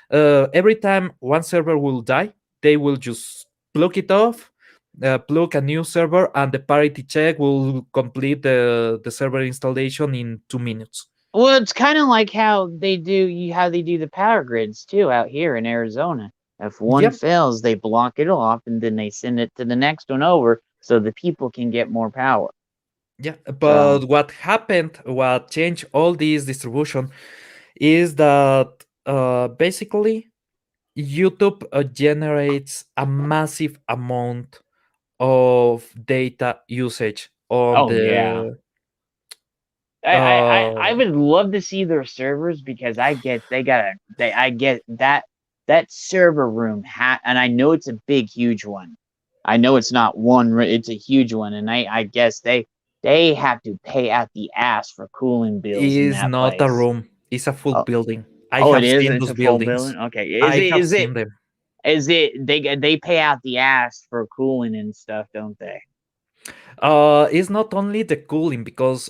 Every time one server will die, they will just plug it off, plug a new server, and the parity check will complete the server installation in 2 minutes. Well, it's kind of like how they do the power grids too out here in Arizona. If one Yep. fails, they block it off and then they send it to the next one over so the people can get more power. Yeah, but what changed all this distribution is that basically YouTube generates a massive amount of data usage on Oh yeah. the I would love to see their servers because I get that server room and I know it's a big huge one. I know it's not one, it's a huge one, and I guess they have to pay out the ass for cooling bills in is that not a place. room, it's a full Oh, building. I oh, it have is. seen It's those a full buildings. building. Okay, I have seen them. they pay out the ass for cooling and stuff, don't they? It's not only the cooling because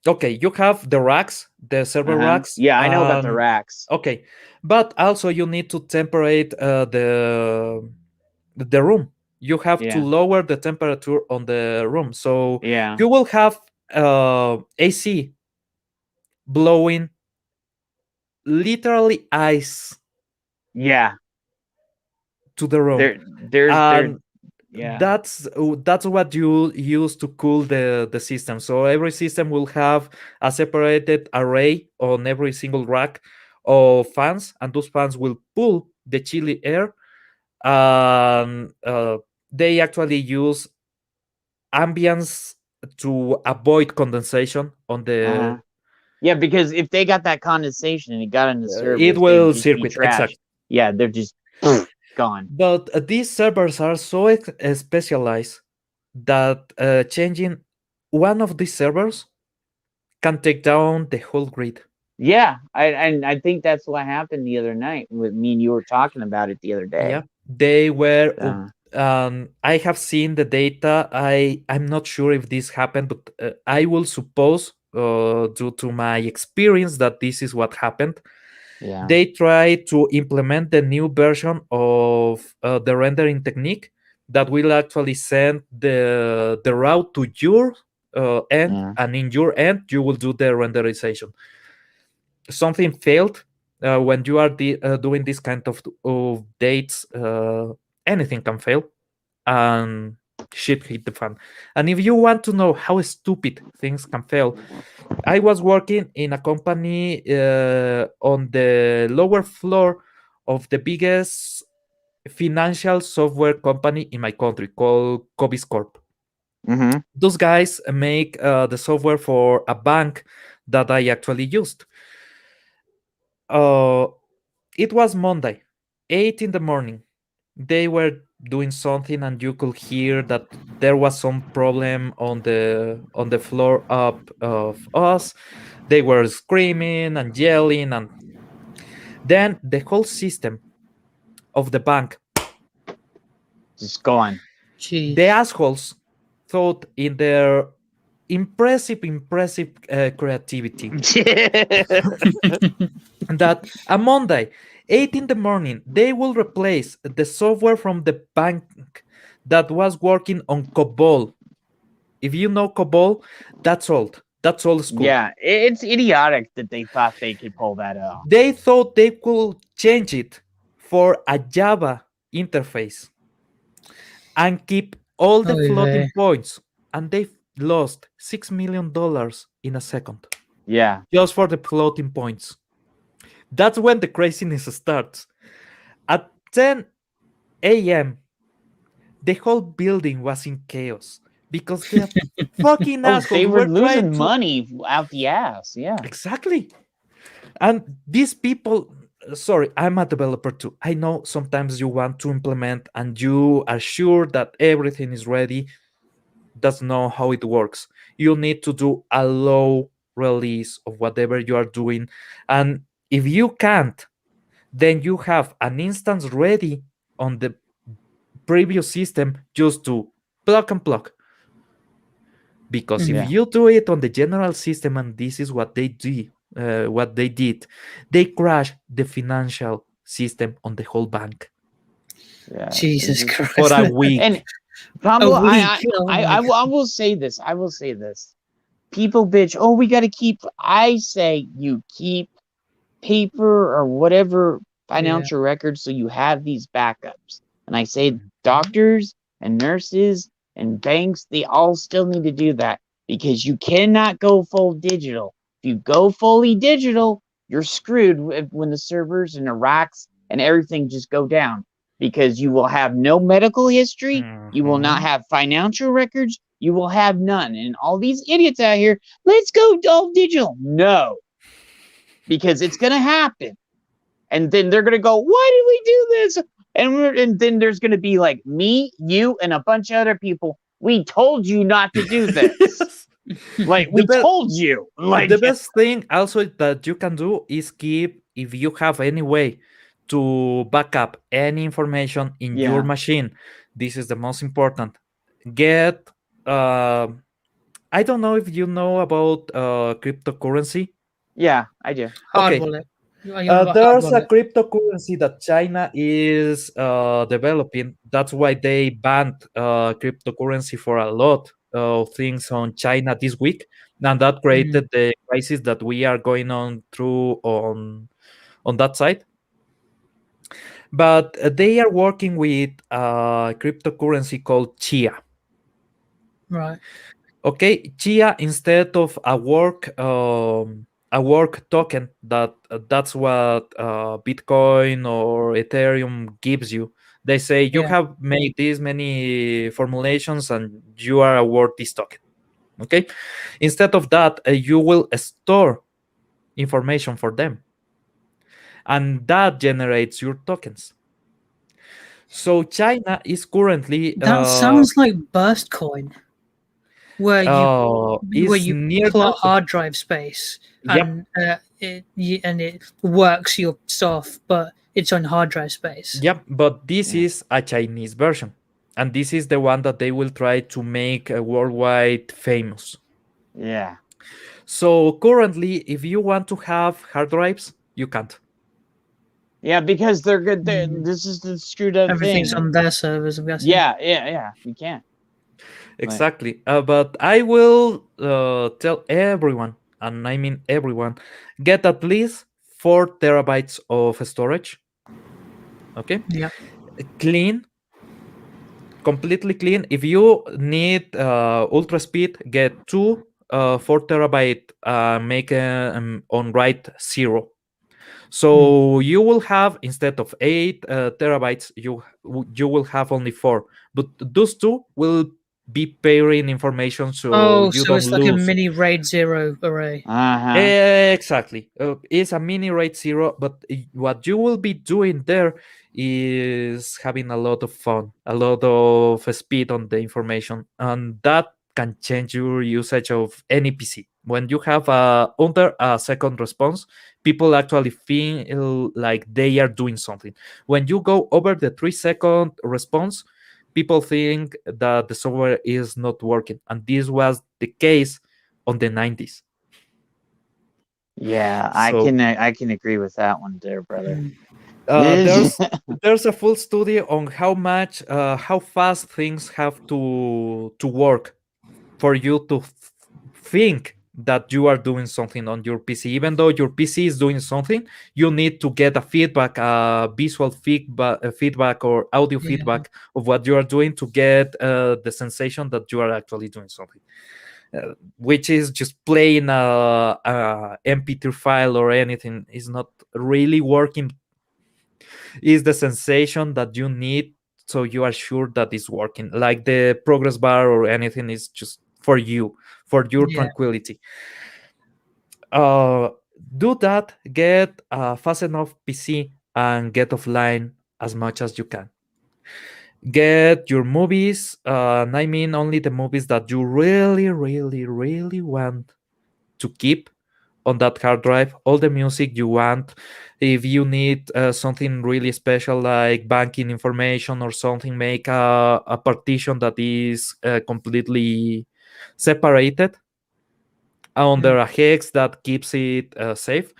okay, you have the racks, the server racks, Yeah, I know about the racks. okay, but also you need to temperate the room. You have to Yeah, lower the temperature on the room, so yeah, you will have AC blowing literally ice yeah. to the room, They're and yeah. that's what you use to cool the system. So every system will have a separated array on every single rack of fans, and those fans will pull the chilly air, and they actually use ambience to avoid condensation on Uh-huh. the Yeah, because if they got that condensation and it got in the it servers, they would will just be circuit exactly. trashed. Yeah, they're just gone. But these servers are so specialized that changing one of these servers can take down the whole grid. Yeah, I think that's what happened the other night with me and you were talking about it the other day. Yeah, they were. So, I have seen the data. I'm not sure if this happened, but I will suppose, due to my experience, that this is what happened. yeah. They try to implement the new version of the rendering technique that will actually send the route to your end, Yeah. and in your end you will do the renderization. Something failed when you are doing this kind of dates. Anything can fail, and shit hit the fan. And if you want to know how stupid things can fail, I was working in a company on the lower floor of the biggest financial software company in my country called Cobis Corp. Mm-hmm. Those guys make the software for a bank that I actually used. Uh, it was Monday, 8 in the morning. They were doing something, and you could hear that there was some problem on the floor up of us. They were screaming and yelling, and then the whole system of the bank, Just gone. Jeez. the assholes thought in their impressive creativity that a Monday, 8 in the morning, they will replace the software from the bank that was working on COBOL. If you know COBOL, that's old. That's old school. Yeah, it's idiotic that they thought they could pull that off. They thought they could change it for a Java interface and keep all the Oy floating vey. points, and they lost $6 million in a second Yeah. just for the floating points. That's when the craziness starts. At 10 a.m., the whole building was in chaos because the fucking Oh, assholes they were were trying losing to. money out the ass. Yeah. Exactly. And these people, sorry, I'm a developer too. I know sometimes you want to implement and you are sure that everything is ready. That's not how it works. You need to do a low release of whatever you are doing. And if you can't, then you have an instance ready on the previous system just to plug and plug. Because if you do it on the general system, and this is what they did, they crash the financial system on the whole bank. Yeah, Jesus Christ. For a week. And Pablo, A week. I will say this. I will say this. People bitch, oh, we got to keep. I say you keep paper or whatever financial records so you have these backups. And I say doctors and nurses and banks, they all still need to do that because you cannot go full digital. If you go fully digital, you're screwed when the servers and the racks and everything just go down because you will have no medical history. You will not have financial records. You will have none. And all these idiots out here, let's go all digital. No, because it's going to happen. And then they're going to go, why did we do this? And then there's going to be like me, you, and a bunch of other people. We told you not to do this. Like, we told you. Like, the best thing also that you can do is keep, if you have any way to back up any information in your machine, this is the most important. Get, I don't know if you know about cryptocurrency. Yeah, I do. Okay. Wallet. There's a cryptocurrency that China is developing. That's why they banned cryptocurrency for a lot of things on China this week, and that created the crisis that we are going on through on that side. But they are working with a cryptocurrency called Chia. Right. Okay, Chia, instead of a work token, that's what Bitcoin or Ethereum gives you. They say you have made these many formulations and you are awarded this token. Okay, instead of that, you will store information for them, and that generates your tokens. So China is currently that sounds like Burstcoin, where you plot hard drive space and it works your stuff, but it's on hard drive space. Yep, but this is a Chinese version, and this is the one that they will try to make worldwide famous. Yeah. So currently, if you want to have hard drives, you can't. Yeah, because they're good. This is the screwed up Everything's thing. on their servers, I'm guessing. Yeah. You can't. Exactly. But I will tell everyone, and I mean everyone, get at least 4 terabytes of storage. Okay? Yeah. Clean. Completely clean. If you need ultra speed, get 2 4 terabyte, make on write 0. So you will have, instead of 8 terabytes, you will have only 4. But those 2 will be pairing information, so you don't it's lose. like a mini RAID 0 array. Exactly. It's a mini RAID 0, but what you will be doing there is having a lot of fun, a lot of speed on the information, and that can change your usage of any PC. When you have under a second response, people actually feel like they are doing something. When you go over the 3-second response, people think that the software is not working, and this was the case on the 90s. Yeah, I can agree with that one there, brother. There's a full study on how fast things have to work for you to think that you are doing something on your PC. Even though your PC is doing something, you need to get a feedback, visual feedback or audio feedback of what you are doing to get the sensation that you are actually doing something. Which is just playing a MP3 file or anything is not really working. Is the sensation that you need, so you are sure that it's working. Like the progress bar or anything is just for you, for your tranquility. Do that, get a fast enough PC, and get offline as much as you can. Get your movies, and I mean only the movies that you really, really, really want to keep on that hard drive all the music you want. If you need something really special like banking information or something, make a partition that is completely separated under a hex that keeps it safe.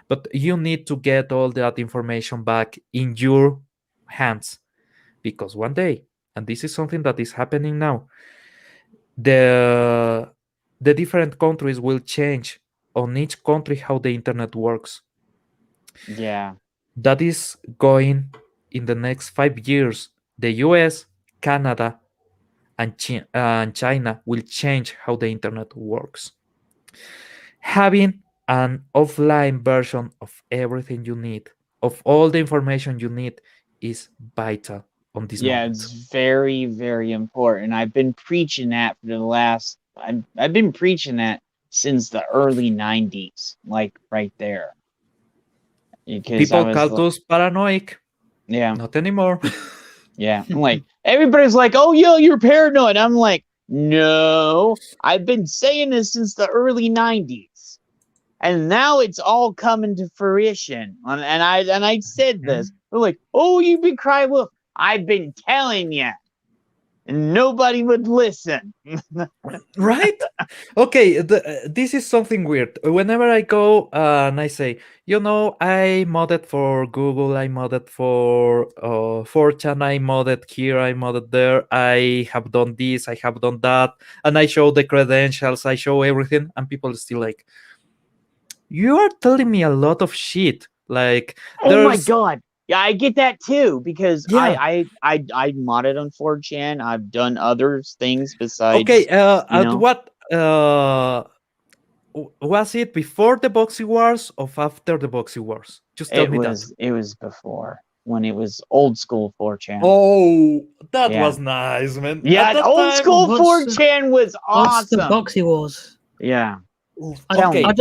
But you need to get all that information back in your hands, because one day, and this is something that is happening now, the different countries will change on each country how the internet works. Yeah. That is going in the next 5 years. The US, Canada, and China will change how the internet works. Having an offline version of everything you need, of all the information you need, is vital on this Yeah, moment. it's very, very important. I've been preaching that for the last. I've been preaching that since the early '90s, like right there. Because People call us paranoid. Yeah. Not anymore. Yeah. I'm like, everybody's like, oh, yo, you're paranoid. I'm like, no, I've been saying this since the early '90s. And now it's all coming to fruition. And I said this. They're like, oh, you've been crying wolf. I've been telling you. And nobody would listen. Right? Okay, this is something weird. Whenever I go and I say, I modded for Google, I modded for 4chan, I modded here, I modded there, I have done this, I have done that, and I show the credentials, I show everything, and people are still like, you are telling me a lot of shit. Like, oh my god. Yeah, I get that too, because Yeah. I modded on 4chan. I've done other things besides. Okay, what was it before the Boxy Wars or after the Boxy Wars? Just tell me that. It was before, when it was old school 4chan. Oh, that Yeah. was nice, man. Yeah, old school 4chan was awesome. What's the Boxy Wars? Yeah. Okay. I've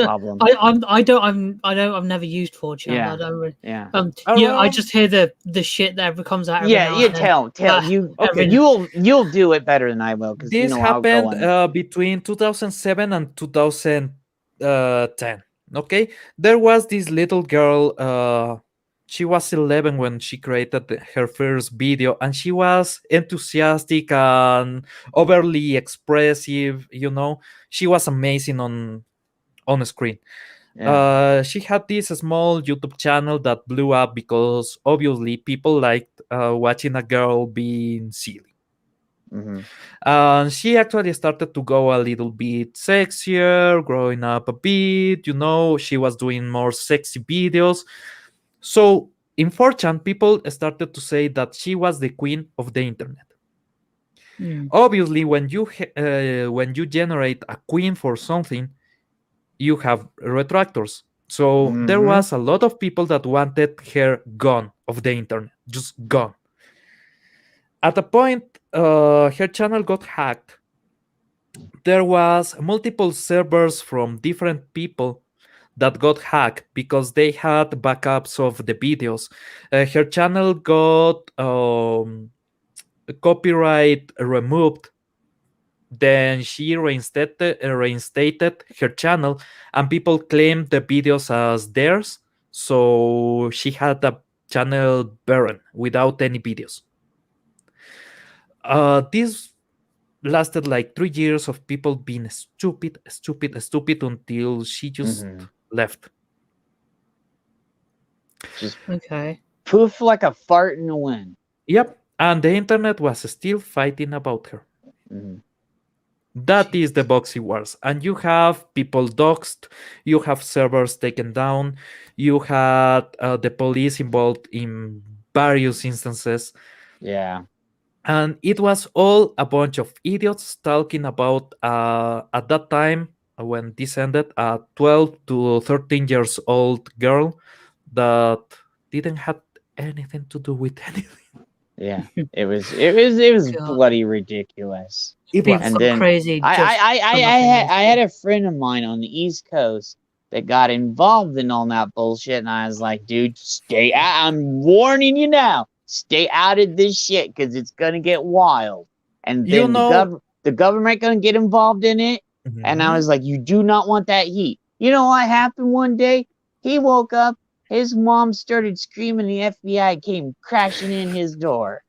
never used 4chan. Yeah. I don't really. Yeah. I just hear the shit that ever comes out. Yeah, you tell you. Okay, you'll do it better than I will, because This happened between 2007 and 2010. Okay, there was this little girl. She was 11 when she created her first video, and she was enthusiastic and overly expressive. She was amazing on screen. Yeah. She had this small YouTube channel that blew up because obviously people liked watching a girl being silly. She actually started to go a little bit sexier, growing up a bit. She was doing more sexy videos. So in 4chan, people started to say that she was the queen of the internet. Obviously, when you generate a queen for something, you have retractors. So there was a lot of people that wanted her gone of the internet, just gone. At a point, her channel got hacked. There was multiple servers from different people that got hacked because they had backups of the videos. Her channel got copyright removed. Then she reinstated her channel, and people claimed the videos as theirs. So she had a channel burned without any videos. This lasted like 3 years of people being stupid until she just left. Just okay. Poof like a fart in the wind. Yep, and the internet was still fighting about her. That is the Boxy Wars. And you have people doxxed, you have servers taken down, you had the police involved in various instances. Yeah. And it was all a bunch of idiots talking about, at that time, when this ended, a 12 to 13 years old girl that didn't have anything to do with anything. Yeah, it was bloody ridiculous. It was. And then crazy. I had a friend of mine on the East Coast that got involved in all that bullshit, and I was like, dude, stay out. I'm warning you now. Stay out of this shit, because it's gonna get wild. And then the government gonna get involved in it, And I was like, you do not want that heat. You know what happened one day? He woke up, his mom started screaming, the FBI came crashing in his door.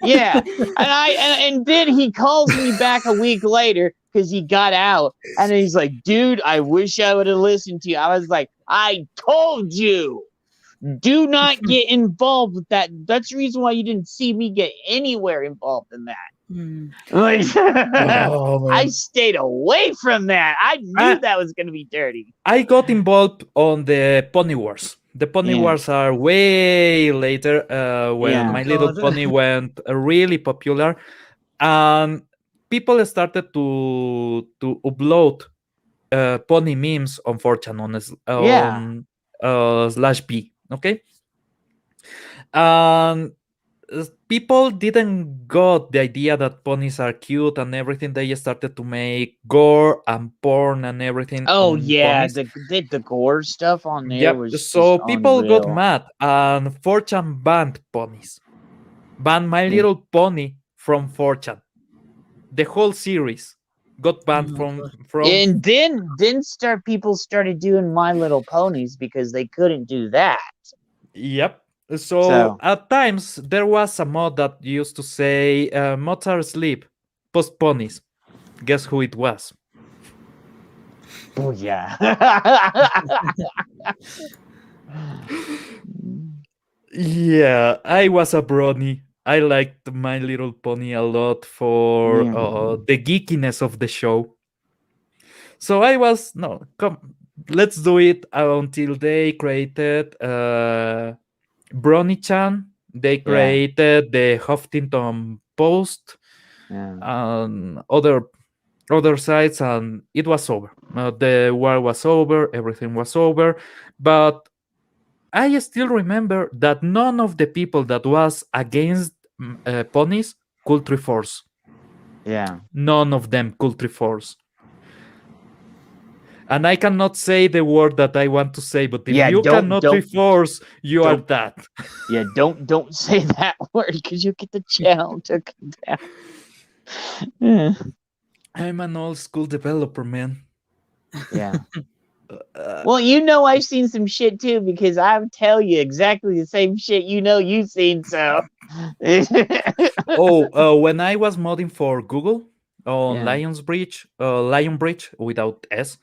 Yeah. And then he calls me back a week later because he got out. And he's like, dude, I wish I would have listened to you. I was like, I told you. Do not get involved with that. That's the reason why you didn't see me get anywhere involved in that. Like, I stayed away from that. I knew that was going to be dirty. I got involved on the Pony Wars. The Pony Wars are way later when My Little Pony went really popular, and people started to upload pony memes on 4chan on /p. Okay, and people didn't got the idea that ponies are cute and everything. They started to make gore and porn and everything. Oh yeah, the gore stuff on there was so people unreal. got mad, and 4chan banned ponies, banned My Little Pony from 4chan. The whole series got banned from. And then people started doing My Little Ponies because they couldn't do that. Yep. So at times there was a mod that used to say mods are asleep, post ponies. Guess who it was? Oh yeah. Yeah, I was a brony. I liked My Little Pony a lot for the geekiness of the show. So I was let's do it until they created Brony-chan. They created the Huffington Post and other sites, and it was over. The war was over, everything was over, but I still remember that none of the people that was against ponies could reforce. Yeah. None of them could reforce. And I cannot say the word that I want to say, but if you cannot reforce, you are that. Yeah, don't say that word because you get the channel taken down. I'm an old school developer, man. Yeah. Well, I've seen some shit too because I tell you exactly the same shit you've seen. So. When I was modding for Google on Lionbridge without S,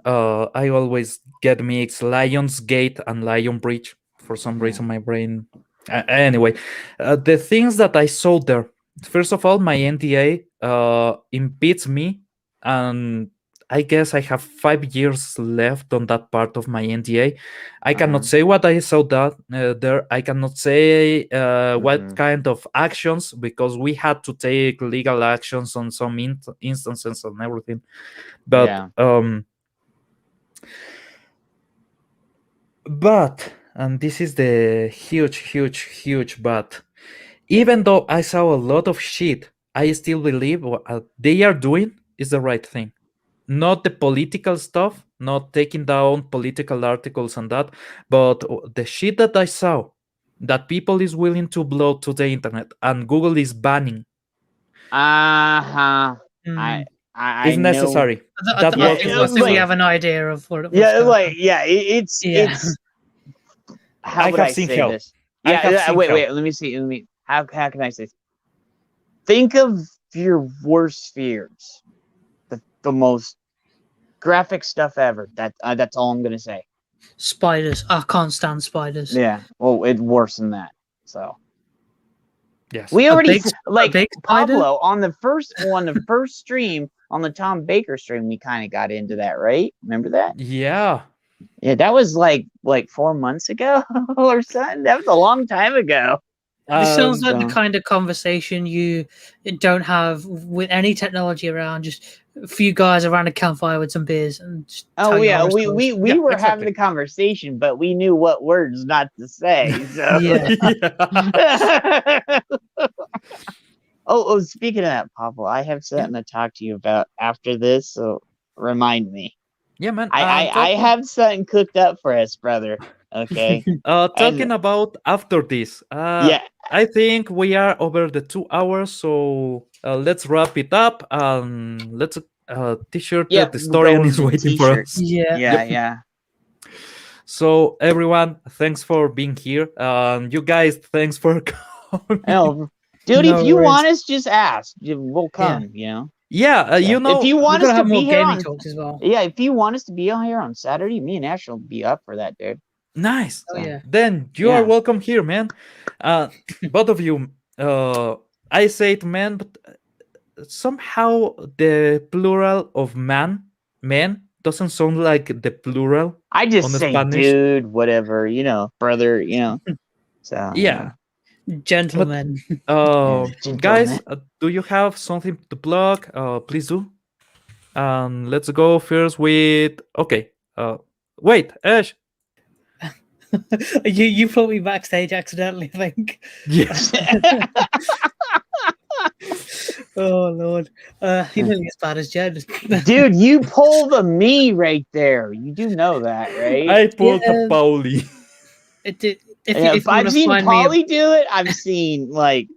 I always get mixed Lionsgate and Lionbridge for some reason. My brain. Anyway, the things that I saw there. First of all, my NDA impedes me, and I guess I have 5 years left on that part of my NDA. I cannot say what I saw there. I cannot say what kind of actions, because we had to take legal actions on some instances and everything. But and this is the huge but, even though I saw a lot of shit, I still believe what they are doing is the right thing. Not the political stuff, not taking down political articles and that, but the shit that I saw that people is willing to upload to the internet and Google is banning. It's necessary. I think we have an idea of what it was. It's how would I say this? Wait, let me see. How can I say this? Think of your worst fears. The most graphic stuff ever. That's all I'm gonna say. Spiders. I can't stand spiders. Yeah. Well, it's worse than that. So. Yes. We already Pablo on the first stream, on the Tom Baker stream, we kind of got into that, right? Remember that? Yeah. Yeah, that was like 4 months ago or something. That was a long time ago. This sounds like the kind of conversation you don't have with any technology around. Just a few guys around a campfire with some beers and. We were having a conversation, but we knew what words not to say. So. Speaking of that, Pablo, I have something to talk to you about after this. So remind me. Yeah, man. I have something cooked up for us, brother. Okay. Talking about after this. I think we are over the 2 hours, so let's wrap it up. Let's t-shirt. Yeah, The we'll go historian is with the waiting for t-shirt. us. Yeah. Yeah, yeah. So everyone, thanks for being here. You guys, thanks for coming. Oh, dude, No if you worries. want us, just ask. We'll come. You know. Yeah, you know, if you We're want us gonna to have be more here gaming on, talks as well. yeah, if you want us to be on here on Saturday, me and Ash will be up for that, dude. nice. Oh yeah. Then you are welcome here, man. Both of you. I say it, man, but somehow the plural of men doesn't sound like the plural I just on say, Spanish. dude, whatever, you know, brother, you know. So Yeah. Gentlemen. Guys, do you have something to plug? Please do. Let's go first with. Okay. Wait, Ash. you put me backstage accidentally, I think. Yes. Oh Lord. He nearly as bad as Jed. Dude, you pulled a me right there. You do know that, right? I pulled Yeah. a Pauli. It did. If I've seen Paulie do it. I've seen like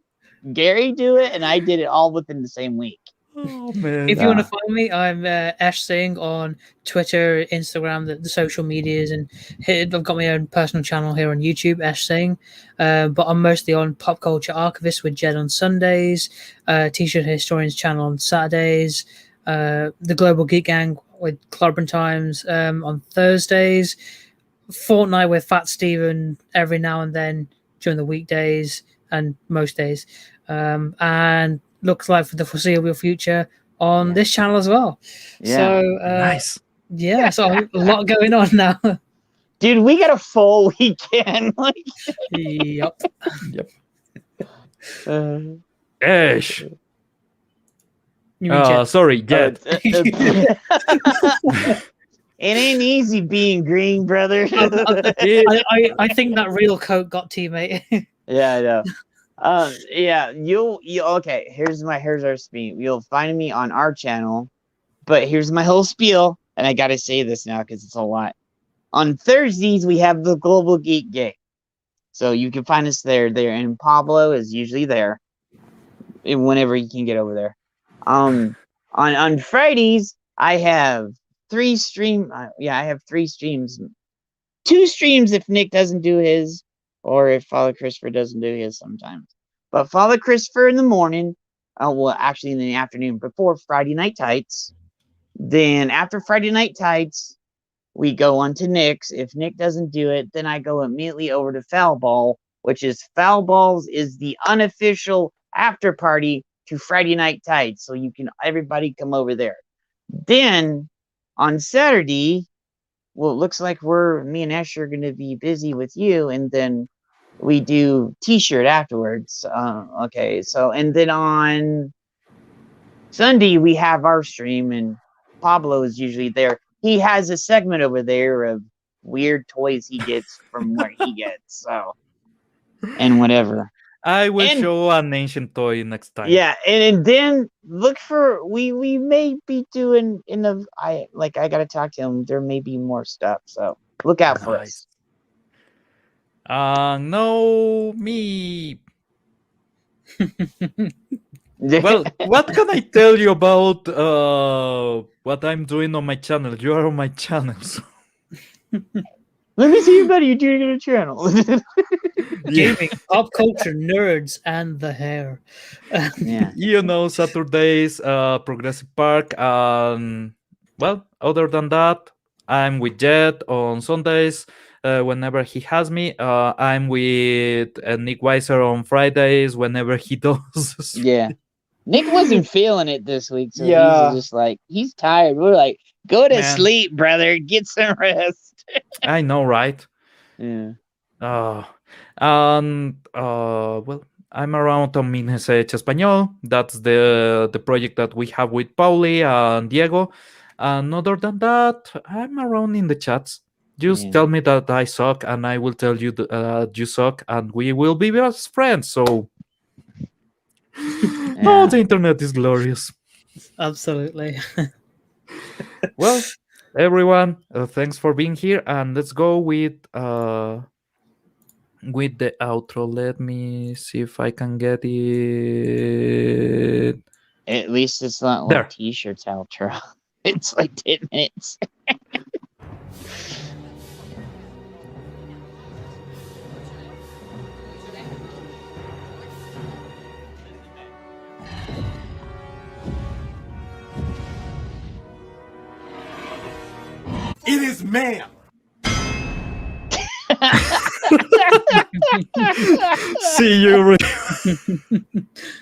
Gary do it, and I did it all within the same week. Oh man. If you want to find me, I'm Ash Singh on Twitter, Instagram, the social medias, and I've got my own personal channel here on YouTube, Ash Singh. But I'm mostly on Pop Culture Archivist with Jed on Sundays, T-shirt Historians channel on Saturdays, the Global Geek Gang with Clobberin Times on Thursdays, Fortnite with Fat Steven every now and then during the weekdays and most days, and looks like for the foreseeable future on this channel as well. Yeah. So nice. Yeah, so a lot going on now. Dude, we got a full weekend. Like, Yep. Ash. You mean Jed? Sorry, Jed. It ain't easy being green, brother. I think that real coat got teammate. Yeah, I know. Yeah, you okay, here's our spiel. You'll find me on our channel, but here's my whole spiel, and I gotta say this now because it's a lot. On Thursdays, we have the Global Geek Gang. So you can find us there, and Pablo is usually there whenever you can get over there. On Fridays, I have three streams. I have 3 streams. 2 streams if Nick doesn't do his, or if Father Christopher doesn't do his sometimes. But Father Christopher in the morning, well, actually in the afternoon before Friday Night Tights. Then after Friday Night Tights, we go on to Nick's. If Nick doesn't do it, then I go immediately over to Foul Ball, which is Foul Balls is the unofficial after party to Friday Night Tights. So you can everybody come over there. Then on Saturday, well, it looks like me and Ash are going to be busy with you, and then we do T-shirt afterwards. Okay, so and then on Sunday we have our stream, and Pablo is usually there. He has a segment over there of weird toys he gets from where he gets, so and whatever. I will show an ancient toy next time. Yeah, and then look for we may be doing I gotta talk to him. There may be more stuff, so look out for us. No me. Well, what can I tell you about what I'm doing on my channel? You are on my channel. So. Let me see what you're doing on a channel. Gaming, pop culture, nerds, and the hair. Yeah. You know, Saturdays, Progressive Park. Well, other than that, I'm with Jet on Sundays. Whenever he has me, I'm with Nick Weiser on Fridays. Whenever he does. Yeah. Nick wasn't feeling it this week, so he's just like he's tired. We're like, go to sleep, brother. Get some rest. I know, right? Yeah. Well, I'm around on Minhesech Español. That's the project that we have with Pauli and Diego. And other than that, I'm around in the chats. Just tell me that I suck, and I will tell you that you suck, and we will be best friends. So, oh, the internet is glorious. Absolutely. Well, everyone, thanks for being here, and let's go with the outro. Let me see if I can get it. At least it's not There. like T-shirts outro. It's like 10 minutes. It is ma'am. See you.